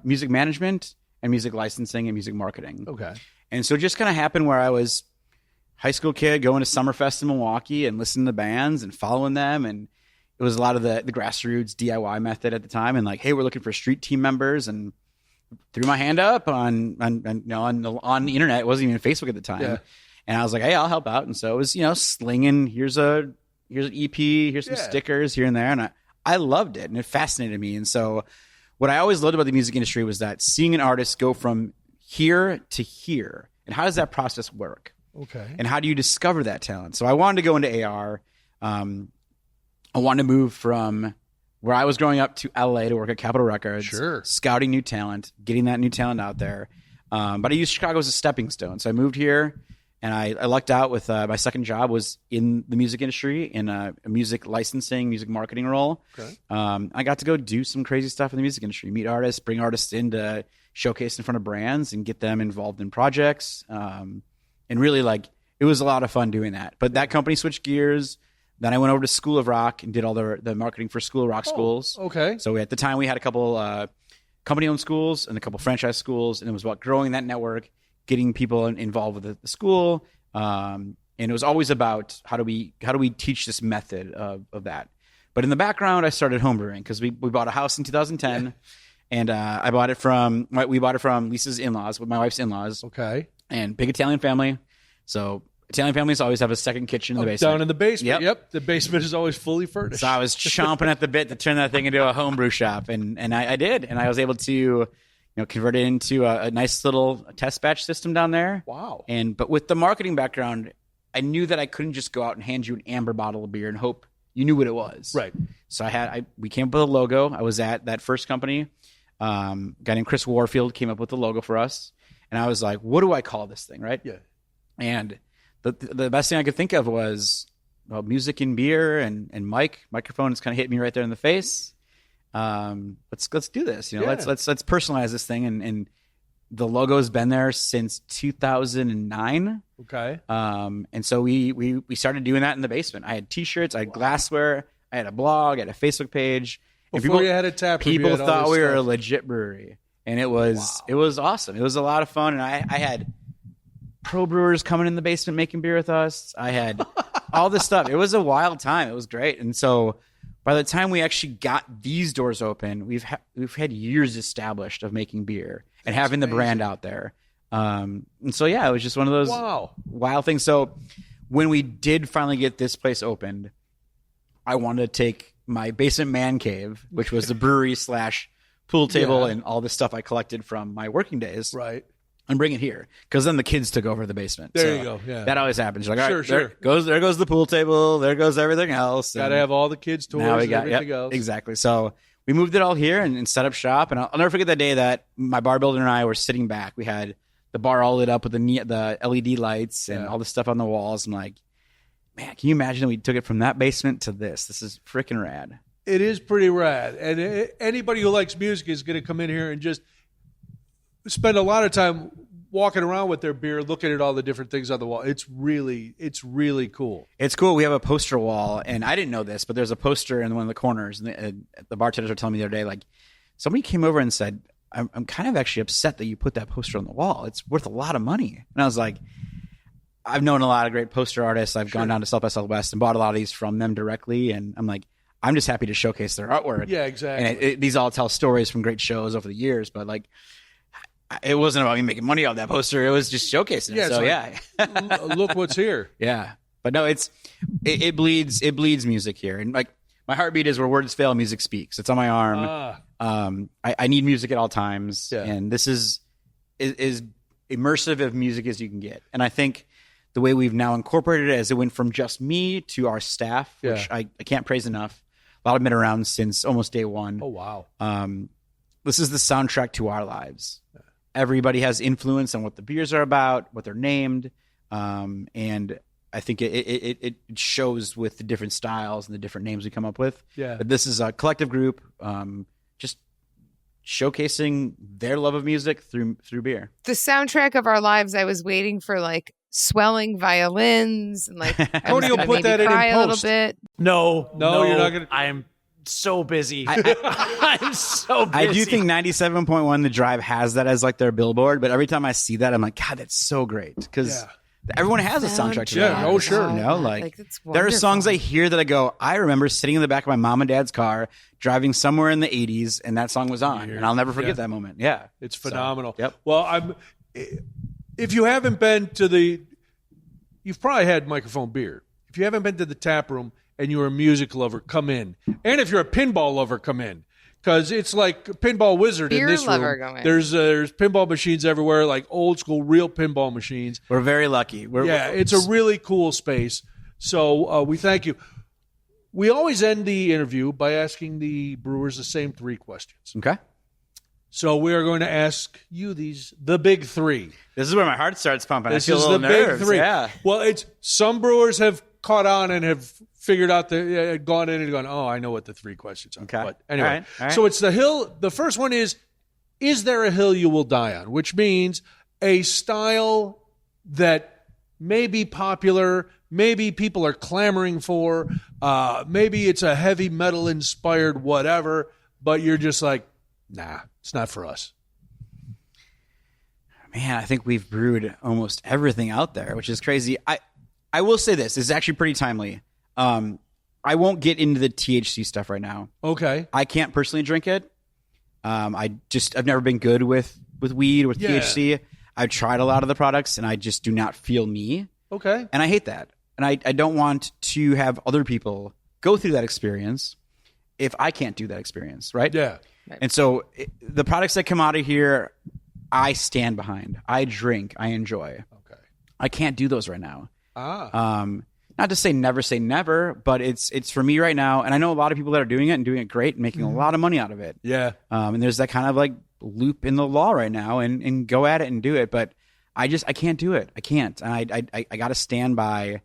music management and music licensing and music marketing. Okay. And so it just kind of happened where I was high school kid going to Summerfest in Milwaukee and listening to bands and following them. And it was a lot of the grassroots DIY method at the time. And like, hey, we're looking for street team members, and threw my hand up on the internet. It wasn't even Facebook at the time. Yeah. And I was like, hey, I'll help out. And so it was, slinging, here's an EP, here's some stickers here and there. And I loved it, and it fascinated me. And so what I always loved about the music industry was that seeing an artist go from here to here, and how does that process work? Okay. And how do you discover that talent? So I wanted to go into AR. I wanted to move from where I was growing up to LA to work at Capitol Records, scouting new talent, getting that new talent out there. But I used Chicago as a stepping stone. So I moved here, and I lucked out with my second job was in the music industry in a music licensing, music marketing role. Okay. I got to go do some crazy stuff in the music industry, meet artists, bring artists in to showcase in front of brands and get them involved in projects. And really, it was a lot of fun doing that. But that company switched gears. Then I went over to School of Rock and did all the marketing for School of Rock schools. Okay. So at the time we had a couple company-owned schools and a couple franchise schools, and it was about growing that network, getting people involved with the school, and it was always about how do we teach this method of that. But in the background, I started homebrewing because we bought a house in 2010, and we bought it from Lisa's in-laws, with my wife's in-laws. Okay. And big Italian family, so Italian families always have a second kitchen in the basement. Down in the basement. Yep. The basement is always fully furnished. So I was chomping at the bit to turn that thing into a homebrew shop, and I did, and I was able to, convert it into a nice little test batch system down there. Wow. But with the marketing background, I knew that I couldn't just go out and hand you an amber bottle of beer and hope you knew what it was. Right. So we came up with a logo. I was at that first company. A guy named Chris Warfield came up with the logo for us, and I was like, what do I call this thing, right? Yeah. And the best thing I could think of was music and beer, and Mikerphone is kind of hit me right there in the face. Let's do this. Let's personalize this thing, and the logo's been there since 2009. Okay. And so we started doing that in the basement. I had T-shirts, I had glassware, I had a blog, I had a Facebook page. Before you had a tap room, people thought we were a legit brewery, and it was awesome. It was a lot of fun, and I had pro brewers coming in the basement making beer with us. I had all this stuff. It was a wild time. It was great. And so by the time we actually got these doors open, we've had years established of making beer and having the brand out there. And so, yeah, it was just one of those wild things. So when we did finally get this place opened, I wanted to take my basement man cave, which was the brewery / pool table and all the stuff I collected from my working days. Right. And bring it here, because then the kids took over the basement. There you go. Yeah, that always happens. You're like, all right, sure. There goes the pool table. There goes everything else. Got to have all the kids' toys and everything else. Exactly. So we moved it all here and set up shop. And I'll never forget the day that my bar builder and I were sitting back. We had the bar all lit up with the LED lights and all the stuff on the walls. I'm like, man, can you imagine that we took it from that basement to this? This is freaking rad. It is pretty rad. And anybody who likes music is going to come in here and just spend a lot of time walking around with their beer, looking at all the different things on the wall. It's really cool. It's cool. We have a poster wall, and I didn't know this, but there's a poster in one of the corners. And the bartenders were telling me the other day, like, somebody came over and said, I'm kind of actually upset that you put that poster on the wall. It's worth a lot of money. And I was like, I've known a lot of great poster artists. I've gone down to South by Southwest and bought a lot of these from them directly. And I'm like, I'm just happy to showcase their artwork. Yeah, exactly. And these all tell stories from great shows over the years, but like, it wasn't about me making money off that poster. It was just showcasing it. So look what's here. Yeah. But no, it bleeds music here. And like my heartbeat is where words fail, music speaks. It's on my arm. I need music at all times. Yeah. And this is immersive of music as you can get. And I think the way we've now incorporated it as it went from just me to our staff, which I can't praise enough. A lot have been around since almost day one. Oh, wow. This is the soundtrack to our lives. Everybody has influence on what the beers are about, what they're named, and I think it shows with the different styles and the different names we come up with. Yeah. But this is a collective group, just showcasing their love of music through beer. The soundtrack of our lives. I was waiting for like swelling violins and like Cody will put that in cry a little post. bit. No, you're not gonna. I am so busy. I'm so busy. I do think 97.1 The Drive has that as like their billboard, but every time I see that, I'm like, God, that's so great because everyone has a soundtrack to that. Oh, sure. You know, like there are songs I hear that I go, I remember sitting in the back of my mom and dad's car driving somewhere in the 80s, and that song was on, and I'll never forget that moment. Yeah, it's phenomenal. So, yep. Well, if you haven't been to you've probably had Mikerphone beer. If you haven't been to the tap room and you're a music lover, come in. And if you're a pinball lover, come in. Because it's like a pinball wizard beer in this lover, room. go in. There's pinball machines everywhere, like old school, real pinball machines. We're very lucky. It's a really cool space. So we thank you. We always end the interview by asking the brewers the same 3 questions. Okay. So we are going to ask you the big 3. This is where my heart starts pumping. This I feel is a little the nerves. big 3. Yeah. Well, some brewers have caught on and have figured out gone in and gone, oh, I know what the 3 questions are. Okay. But anyway, All right. So it's the hill. The first one is there a hill you will die on? Which means a style that may be popular, maybe people are clamoring for, maybe it's a heavy metal inspired whatever, but you're just like, nah, it's not for us. Man, I think we've brewed almost everything out there, which is crazy. I will say this is actually pretty timely. I won't get into the THC stuff right now. Okay. I can't personally drink it. I've never been good with weed, with THC. I've tried a lot of the products and I just do not feel me. Okay. And I hate that. And I don't want to have other people go through that experience if I can't do that experience, right? Yeah. And so the products that come out of here, I stand behind. I drink. I enjoy. Okay. I can't do those right now. Not to say never, but it's for me right now. And I know a lot of people that are doing it and doing it great and making a lot of money out of it. Yeah. And there's that kind of like loop in the law right now and go at it and do it. But I can't do it. I can't. And I got to stand by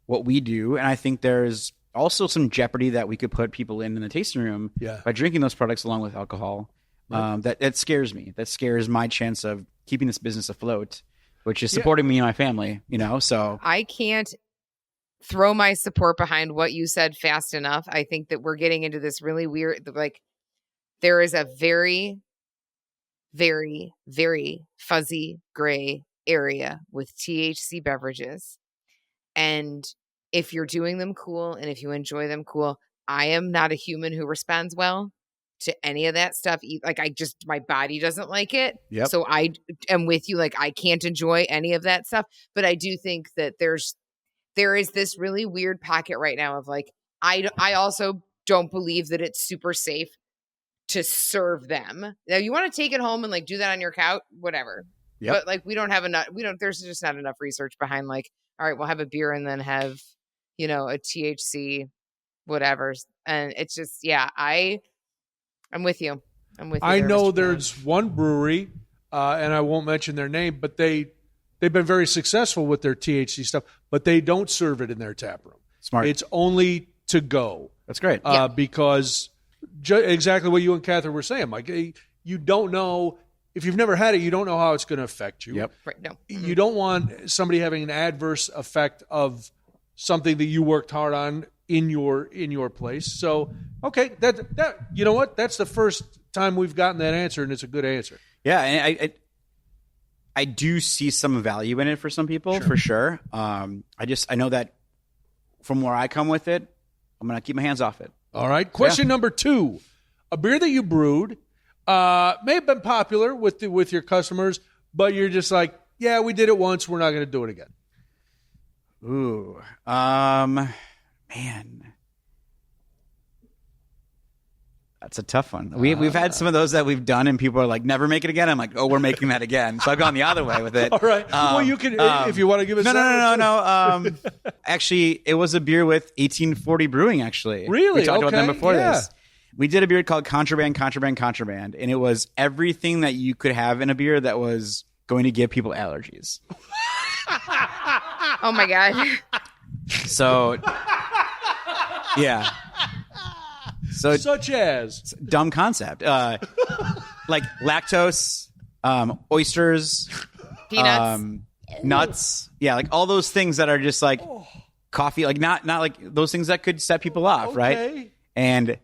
what we do. And I think there's also some jeopardy that we could put people in the tasting room by drinking those products along with alcohol. That scares me. That scares my chance of keeping this business afloat, which is supporting me and my family, you know? So I can't throw my support behind what you said fast enough. I think that we're getting into this really weird, like there is a very, very, very fuzzy gray area with THC beverages. And if you're doing them cool and if you enjoy them cool, I am not a human who responds well to any of that stuff. Like my body doesn't like it. Yep. So I am with you. Like I can't enjoy any of that stuff. But I do think that there is this really weird pocket right now of like, I also don't believe that it's super safe to serve them. Now you want to take it home and like do that on your couch, whatever. Yep. But like there's just not enough research behind like, all right, we'll have a beer and then have, a THC, whatever. And it's just, yeah, I'm with you. I there, know Mr. there's one brewery, and I won't mention their name, but they've been very successful with their THC stuff, but they don't serve it in their tap room. Smart. It's only to go. That's great. Because exactly what you and Katherine were saying, Mike, you don't know, if you've never had it, you don't know how it's going to affect you. Yep. Right, no. You don't want somebody having an adverse effect of something that you worked hard on in your place. So, okay, that you know what? That's the first time we've gotten that answer, and it's a good answer. Yeah, and I do see some value in it for some people, for sure. I know that from where I come with it, I'm going to keep my hands off it. All right. Question number 2. A beer that you brewed may have been popular with your customers, but you're just like, yeah, we did it once. We're not going to do it again. Ooh. Man. That's a tough one. We've had some of those that we've done, and people are like, "Never make it again." I'm like, "Oh, we're making that again." So I've gone the other way with it. All right. Well, you can if you want to give us. No. Actually, it was a beer with 1840 Brewing. Actually, really, we talked about them before this. We did a beer called Contraband, and it was everything that you could have in a beer that was going to give people allergies. Oh my god. So, yeah. So such as dumb concept, like lactose, oysters, Peanuts, nuts, yeah, like all those things that are just like coffee, like not like those things that could set people off, right? And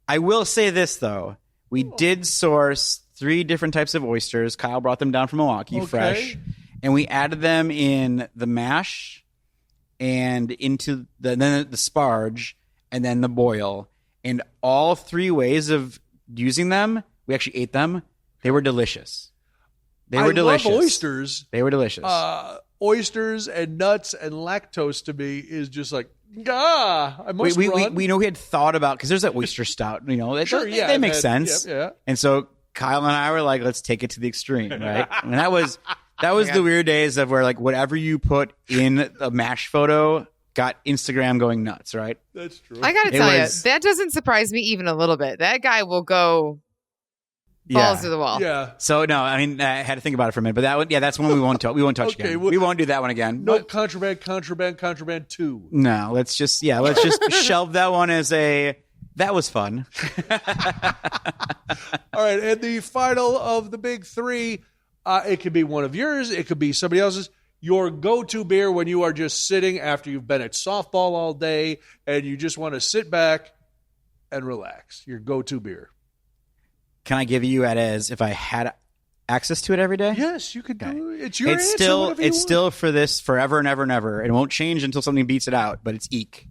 I will say this though, we did source 3 different types of oysters. Kyle brought them down from Milwaukee, fresh, and we added them in the mash and into then the sparge and then the boil. And all 3 ways of using them, we actually ate them. They were delicious. I love oysters. They were delicious. Oysters and nuts and lactose to me is just like, I must run. We know we had thought about, because there's that oyster stout, they make sense. Yeah. And so Kyle and I were like, let's take it to the extreme, right? And that was the weird days of where like whatever you put in a mash photo got Instagram going nuts, right? That's true. I got to tell you, that doesn't surprise me even a little bit. That guy will go balls to the wall. Yeah. So no, I mean, I had to think about it for a minute, but that one, that's one we won't touch again. We won't do that one again. No, contraband 2. No, let's just shelve that one as that was fun. All right, and the final of the big 3, it could be one of yours, it could be somebody else's. Your go-to beer when you are just sitting after you've been at softball all day and you just want to sit back and relax. Your go-to beer. Can I give you it as if I had access to it every day? Yes, you could do it. It's your answer. It's still for this forever and ever and ever. It won't change until something beats it out, but it's Eek.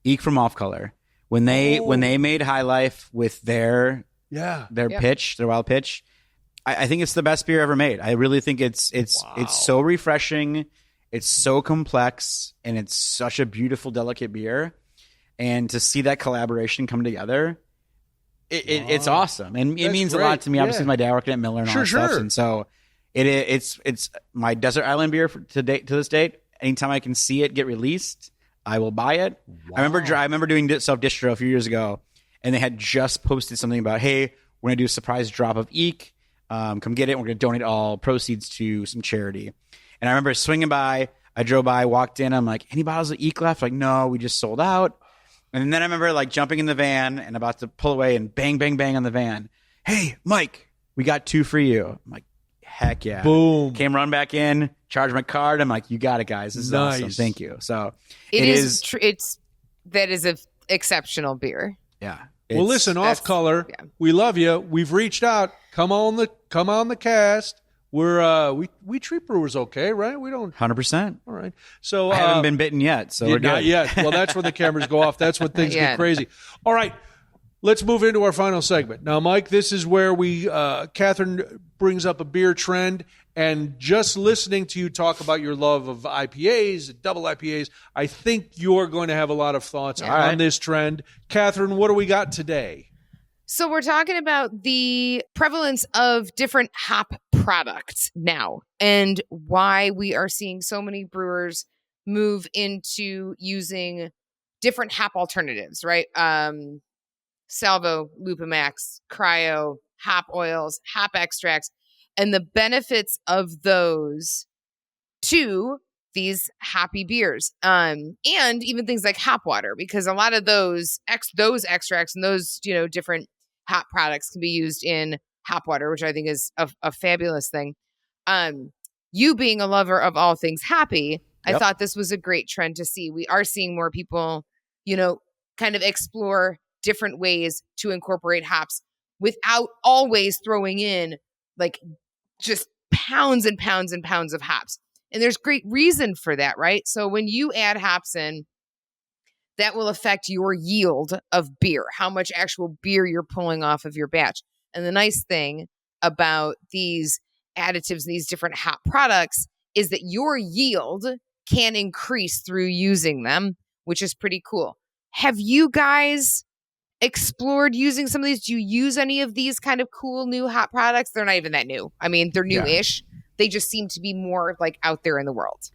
Eek from Off Color. When they made High Life with their pitch, their wild pitch, I think it's the best beer ever made. I really think it's so refreshing, it's so complex, and it's such a beautiful, delicate beer. And to see that collaboration come together, it's awesome, and it means great. a lot to me. Obviously, my dad working at Miller and all that stuff, and so it's my desert island beer to this date. Anytime I can see it get released, I will buy it. Wow. I remember doing self distro a few years ago, and they had just posted something about, hey, we're gonna do a surprise drop of Eek. Come get it. We're going to donate all proceeds to some charity. And I remember swinging by. I drove by, walked in. I'm like, any bottles of Eek left? Like, no, we just sold out. And then I remember like jumping in the van and about to pull away and bang, bang, bang on the van. Hey, Mike, we got 2 for you. I'm like, heck yeah. Boom. Came run back in, charged my card. I'm like, you got it, guys. This is awesome. Thank you. So it is that is an exceptional beer. Yeah. Well, listen, Off Color, we love you. We've reached out. Come on the cast. we treat brewers okay, right? We don't. 100%. All right. So I haven't been bitten yet, so we're good. Not yet. Well, that's when the cameras go off. That's when things get crazy. All right. Let's move into our final segment. Now, Mike, this is where Katherine brings up a beer trend, and just listening to you talk about your love of IPAs, double IPAs, I think you're going to have a lot of thoughts on this trend. Katherine, what do we got today? So we're talking about the prevalence of different hop products now and why we are seeing so many brewers move into using different hop alternatives, right? Salvo, Lupamax, Cryo, hop oils, hop extracts, and the benefits of those to these hoppy beers. And even things like hop water, because a lot of those extracts and those, different hop products can be used in hop water, which I think is a fabulous thing. You being a lover of all things hoppy, I thought this was a great trend to see. We are seeing more people, kind of explore different ways to incorporate hops without always throwing in like just pounds and pounds and pounds of hops. And there's great reason for that, right? So when you add hops in, that will affect your yield of beer, how much actual beer you're pulling off of your batch. And the nice thing about these additives, these different hop products, is that your yield can increase through using them, which is pretty cool. Have you guys explored using some of these? Do you use any of these kind of cool new hop products? They're not even that new. I mean, they're new-ish. They just seem to be more like out there in the world.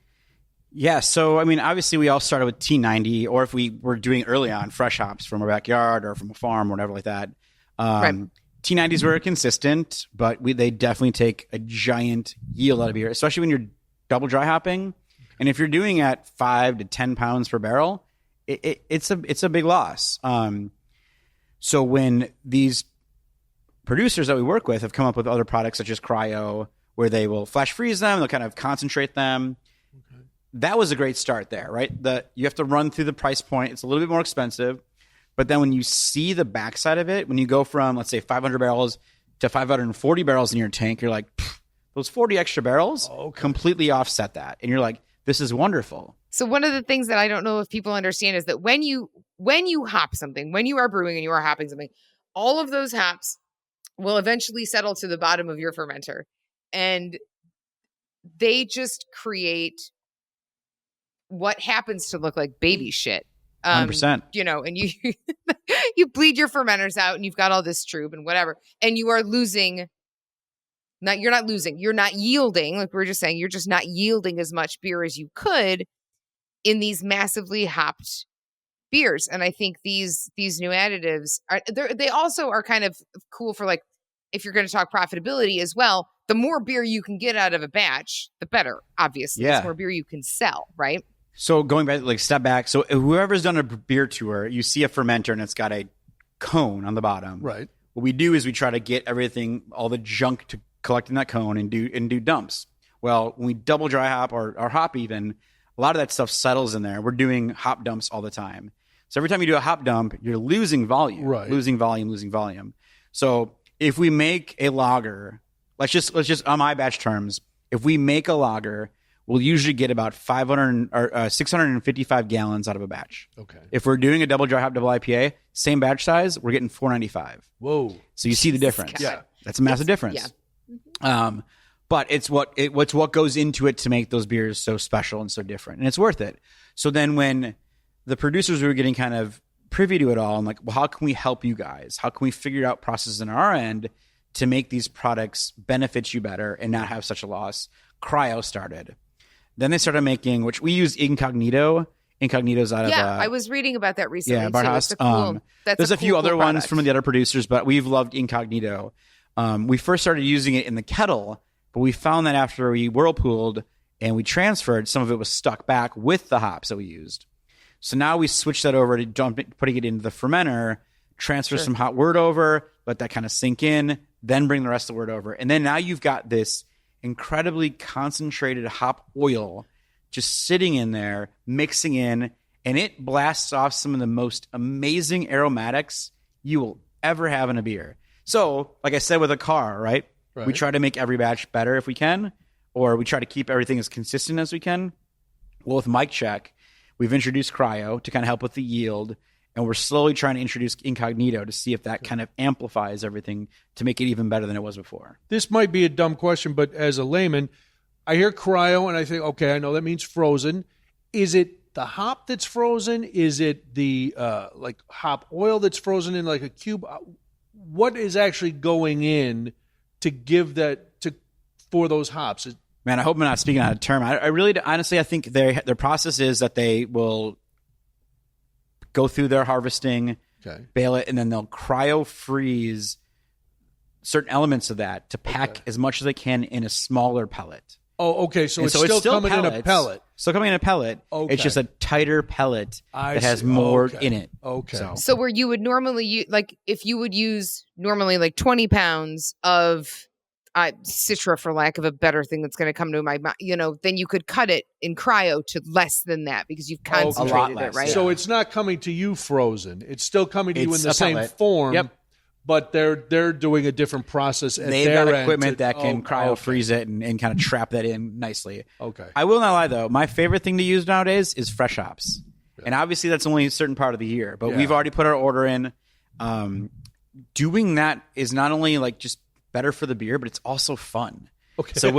Yeah. So, I mean, obviously we all started with T90, or if we were doing early on fresh hops from our backyard or from a farm or whatever like that. T90s were consistent, but they definitely take a giant yield out of beer, especially when you're double dry hopping. And if you're doing at 5 to 10 pounds per barrel, it's a big loss. So when these producers that we work with have come up with other products such as Cryo, where they will flash freeze them, they'll kind of concentrate them. Okay. That was a great start there, right? You have to run through the price point. It's a little bit more expensive. But then when you see the backside of it, when you go from, let's say, 500 barrels to 540 barrels in your tank, you're like, those 40 extra barrels completely offset that. And you're like, this is wonderful. So one of the things that I don't know if people understand is that when you hop something, when you are brewing and you are hopping something, all of those hops will eventually settle to the bottom of your fermenter. And they just create what happens to look like baby shit. 100%. And you you bleed your fermenters out and you've got all this trub and whatever. And you are losing. You're not losing. You're not yielding. Like we were just saying, you're just not yielding as much beer as you could in these massively hopped beers. And I think these new additives they also are kind of cool for, like, if you're going to talk profitability as well. The more beer you can get out of a batch, the better. Obviously, the more beer you can sell, right? So going back, like, step back. So whoever's done a beer tour, you see a fermenter and it's got a cone on the bottom. Right. What we do is we try to get everything, all the junk, to collect in that cone and do dumps. Well, when we double dry hop or hop, even a lot of that stuff settles in there. We're doing hop dumps all the time. So every time you do a hop dump, you're losing volume, losing volume. So if we make a lager, let's just on my batch terms, if we make a lager, we'll usually get about 500 or 655 gallons out of a batch. Okay. If we're doing a double dry hop, double IPA, same batch size, we're getting 495. Whoa. So you see the difference. God. Yeah. That's a massive difference. Yeah. But it's what goes into it to make those beers so special and so different, and it's worth it. So then when the producers were getting kind of privy to it all, I'm like, well, how can we help you guys? How can we figure out processes on our end to make these products benefit you better and not have such a loss? Cryo started. Then they started making, which we use Incognito. Incognito's out of I was reading about that recently. Yeah, Barhaus. There's a few other ones from the other producers, but we've loved Incognito. We first started using it in the kettle, but we found that after we whirlpooled and we transferred, some of it was stuck back with the hops that we used. So now we switched that over to putting it into the fermenter, transfer some hot wort over, let that kind of sink in, then bring the rest of the wort over. And then now you've got this incredibly concentrated hop oil just sitting in there, mixing in, and it blasts off some of the most amazing aromatics you will ever have in a beer. So, like I said with a car, right? We try to make every batch better if we can, or we try to keep everything as consistent as we can. Well, with Mic Check, we've introduced Cryo to kind of help with the yield, and we're slowly trying to introduce Incognito to see if that kind of amplifies everything to make it even better than it was before. This might be a dumb question, but as a layman, I hear Cryo and I think, okay, I know that means frozen. Is it the hop that's frozen? Is it the like hop oil that's frozen in like a cube? What is actually going in to give that for those hops? Man, I hope I'm not speaking out of turn. I really, honestly, I think their process is that they will go through their harvesting, bale it, and then they'll cryo freeze certain elements of that to pack as much as they can in a smaller pellet. Oh, okay. So it's still coming pellets, in a pellet. Still coming in a pellet. Okay. It's just a tighter pellet that has more in it. Okay. So where you would normally use, like if you would use normally like 20 pounds of Citra, for lack of a better thing that's going to come to my mind, then you could cut it in cryo to less than that because you've concentrated it, right? So it's not coming to you frozen. It's still coming to you in the same pellet. form. Yep. But they're doing a different process at They've their got end equipment that can cryo freeze it and kind of trap that in nicely. Okay. I will not lie, though. My favorite thing to use nowadays is fresh hops. Yeah. And obviously, that's only a certain part of the year. But we've already put our order in. Doing that is not only like just better for the beer, but it's also fun. Okay. So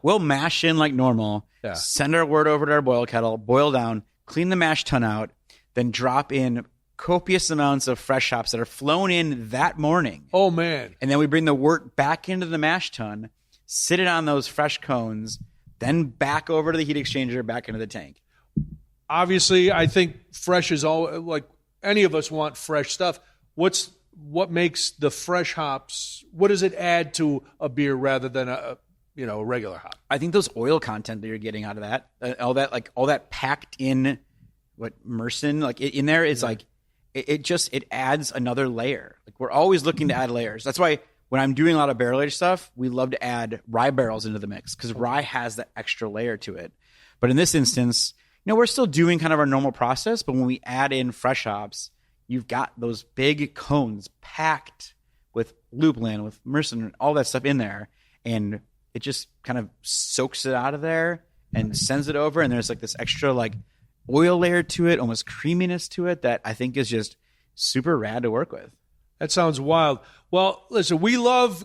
we'll mash in like normal, send our wort over to our boil kettle, boil down, clean the mash tun out, then drop in copious amounts of fresh hops that are flown in that morning. Oh, man. And then we bring the wort back into the mash tun, sit it on those fresh cones, then back over to the heat exchanger, back into the tank. Obviously, I think fresh is all, like any of us want fresh stuff. What makes the fresh hops, what does it add to a beer rather than a regular hop? I think those oil content that you're getting out of that, all that packed in Merson, like in there is like, it adds another layer. Like we're always looking to add layers. That's why when I'm doing a lot of barrel aged stuff, we love to add rye barrels into the mix because rye has that extra layer to it. But in this instance, we're still doing kind of our normal process. But when we add in fresh hops, you've got those big cones packed with lupulin, with Merson, all that stuff in there, and it just kind of soaks it out of there and sends it over. And there's like this extra like oil layer to it, almost creaminess to it that I think is just super rad to work with. That sounds wild. Well, listen,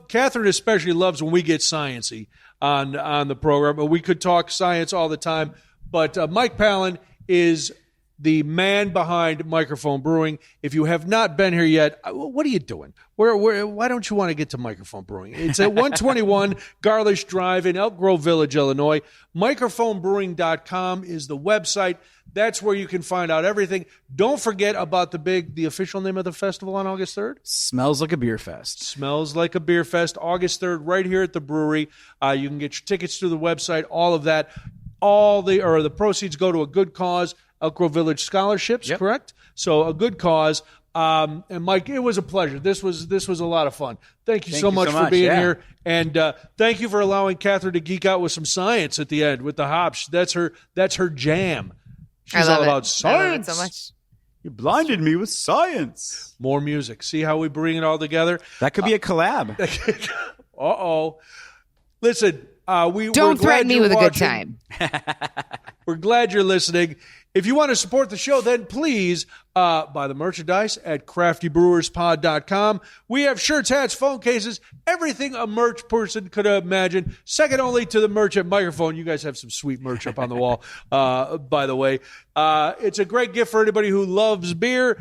Katherine especially loves when we get sciencey on the program. We could talk science all the time, but Mike Pallen is the man behind Mikerphone Brewing. If you have not been here yet, what are you doing? Why don't you want to get to Mikerphone Brewing? It's at 121 Garlish Drive in Elk Grove Village, Illinois. Mikerphonebrewing.com is the website. That's where you can find out everything. Don't forget about the official name of the festival on August 3rd. Smells Like a Beer Fest. Smells Like a Beer Fest, August 3rd, right here at the brewery. You can get your tickets through the website, all of that. The proceeds go to a good cause, Elk Grove Village Scholarships, correct? So a good cause. And Mike, it was a pleasure. This was a lot of fun. Thank you so much for being here. And thank you for allowing Katherine to geek out with some science at the end with the hops. That's her jam. She's all about science. I love it so much. You blinded me with science. More music. See how we bring it all together? That could be a collab. Uh-oh. Listen, don't threaten me with a good time. We're glad you're listening. If you want to support the show, then please buy the merchandise at craftybrewerspod.com. We have shirts, hats, phone cases, everything a merch person could imagine. Second only to the merch at Mikerphone. You guys have some sweet merch up on the wall, by the way. It's a great gift for anybody who loves beer.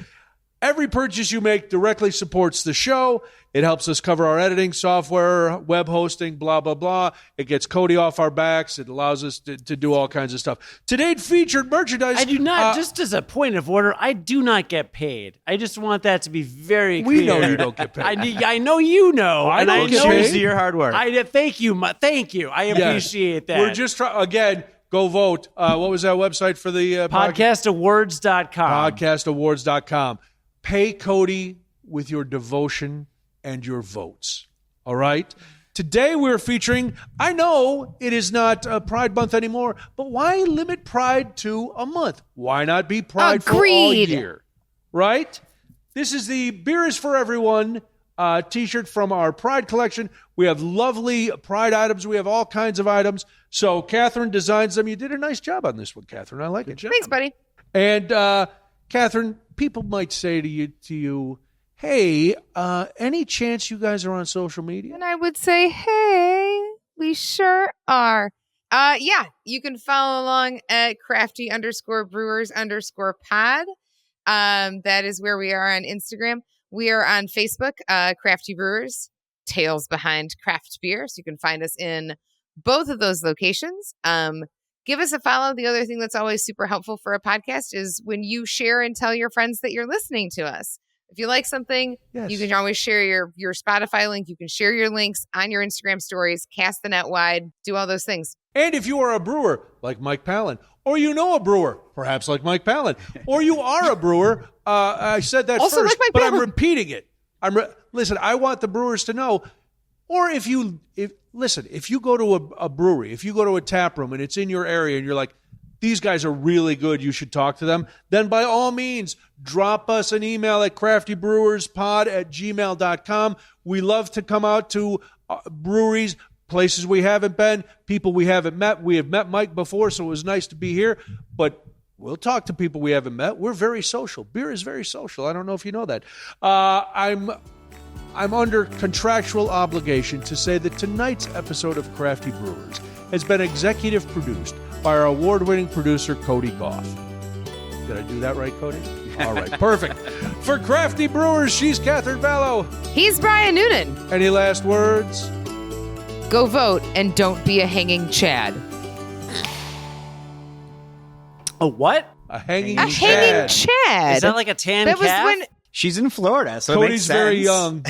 Every purchase you make directly supports the show. It helps us cover our editing software, web hosting, blah, blah, blah. It gets Cody off our backs. It allows us to do all kinds of stuff. Today featured merchandise. I do not, just as a point of order, I do not get paid. I just want that to be very clear. We know you don't get paid. I know you know. I don't get paid. To your hard work. Thank you. Thank you. I appreciate that. We're just trying, again, go vote. What was that website for the podcastawards.com. Podcastawards.com. Pay Cody with your devotion and your votes. All right? Today we're featuring, I know it is not Pride Month anymore, but why limit Pride to a month? Why not be Pride for all year? Right? This is the Beer is for Everyone t-shirt from our Pride collection. We have lovely Pride items. We have all kinds of items. So Katherine designs them. You did a nice job on this one, Katherine. I like it. Thanks, buddy. And Katherine, people might say to you, hey, any chance you guys are on social media? And I would say, hey, we sure are. Yeah, you can follow along at crafty_brewers_pod. That is where we are on Instagram. We are on Facebook, Crafty Brewers, Tales Behind Craft Beer. So you can find us in both of those locations. Give us a follow. The other thing that's always super helpful for a podcast is when you share and tell your friends that you're listening to us. If you like something, you can always share your Spotify link. You can share your links on your Instagram stories, cast the net wide, do all those things. And if you are a brewer like Mike Pallen, or you know a brewer, perhaps like Mike Pallen, or you are a brewer, I said that also first, like but I'm repeating it. Listen, I want the brewers to know, or if you go to a brewery, if you go to a tap room and it's in your area and you're like, these guys are really good, you should talk to them, then by all means, drop us an email at craftybrewerspod@gmail.com. We love to come out to breweries, places we haven't been, people we haven't met. We have met Mike before, so it was nice to be here, but we'll talk to people we haven't met. We're very social. Beer is very social. I don't know if you know that. I'm under contractual obligation to say that tonight's episode of Crafty Brewers has been executive produced by our award-winning producer, Cody Goff. Did I do that right, Cody? All right, perfect. For Crafty Brewers, she's Catherine Vallow. He's Brian Noonan. Any last words? Go vote and don't be a hanging Chad. A what? A hanging A Chad. hanging Chad. Is that like a tan That was calf? when She's in Florida, so it makes Cody's sense. very young.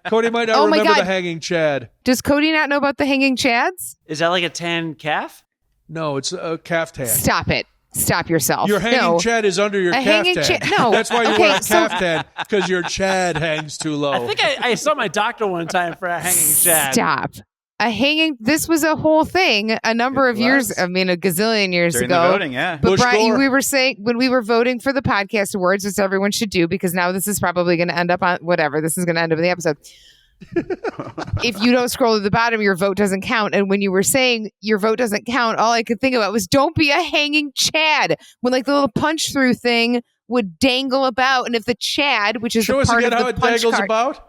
Cody might not Oh my remember God. the hanging Chad. Does Cody not know about the hanging Chads? Is that like a tan calf? No, it's a caftan. Stop it. Stop yourself. Your hanging no. Chad is under your A hanging caftan. no. That's why you Okay, wear a so- caftan, because your Chad hangs too low. I think I saw my doctor one time for a hanging Chad. Stop. This was a whole thing a number of years, was. a gazillion years During ago. the voting, yeah. But Bush Brian, Gore. we were saying when we were voting for the podcast awards, which everyone should do because now this is probably going to end up on whatever. This is going to end up in the episode. If you don't scroll to the bottom, your vote doesn't count. And when you were saying your vote doesn't count, all I could think about was don't be a hanging Chad when like the little punch through thing would dangle about. And if the Chad, which is Show the us part again of how the it punch dangles card, about.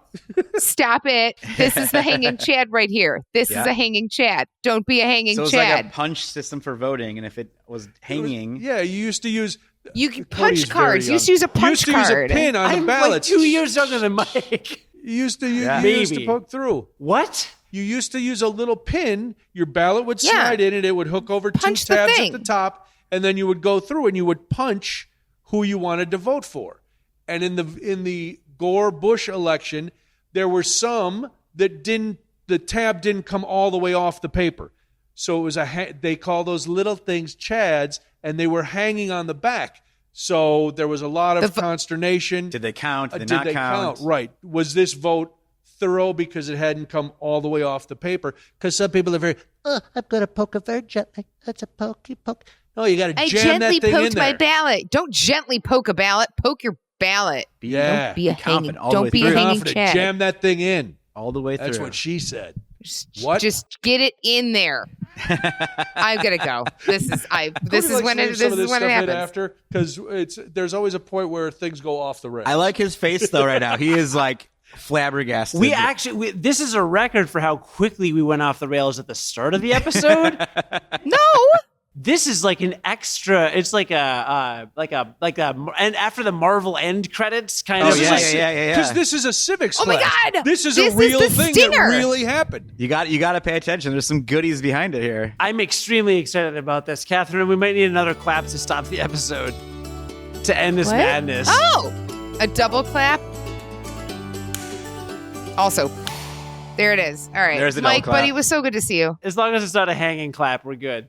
stop it. This is the hanging Chad right here. This is a hanging Chad. Don't be a hanging So it's Chad. like a punch system for voting, and if it was hanging, Yeah, you used to use. You can Cody's punch cards. very You used to use a young. punch You used to card. use a pin on I'm the ballots. like 2 years younger than Mike. You used to you Yeah. used to Maybe. poke through. What? You used to use a little pin. Your ballot would Yeah. slide in, and it would hook over Punch two the tabs thing. at the top, and then you would go through and you would punch who you wanted to vote for. And in the Gore-Bush election, there were some that the tab didn't come all the way off the paper. So it was they call those little things Chads, and they were hanging on the back. So there was a lot of consternation. did they count? Did Did they not they count? Right. Was this vote thorough because it hadn't come all the way off the paper? Because some people are very, I'm going to poke it very gently. That's a pokey poke. No, you got to I jam gently that thing in poked my there. ballot. Don't gently poke a ballot. Poke your ballot. Yeah. Don't be a hanging. confident all the Don't way be through. a hanging Confident. Chad. Jam that thing in. all the way through. That's what she said. Just, What? Just get it in there. I'm gonna go. This is Cody when likes it to leave some of this stuff in happens. after, because there's always a point where things go off the rails. I like his face though right now. He is like flabbergasted. This is a record for how quickly we went off the rails at the start of the episode. No, This is like an extra. It's like a and after the Marvel end credits kind Oh, of. yeah, like, yeah. Because this is a civics Oh my class. God! This is This a real is the thing stinger. that really happened. You got to pay attention. There's some goodies behind it here. I'm extremely excited about this, Catherine. We might need another clap to stop the episode to end this What? madness. Oh, a double clap. Also, there it is. All right, There's the double Mike, clap. buddy, it was so good to see you. As long as it's not a hanging clap, we're good.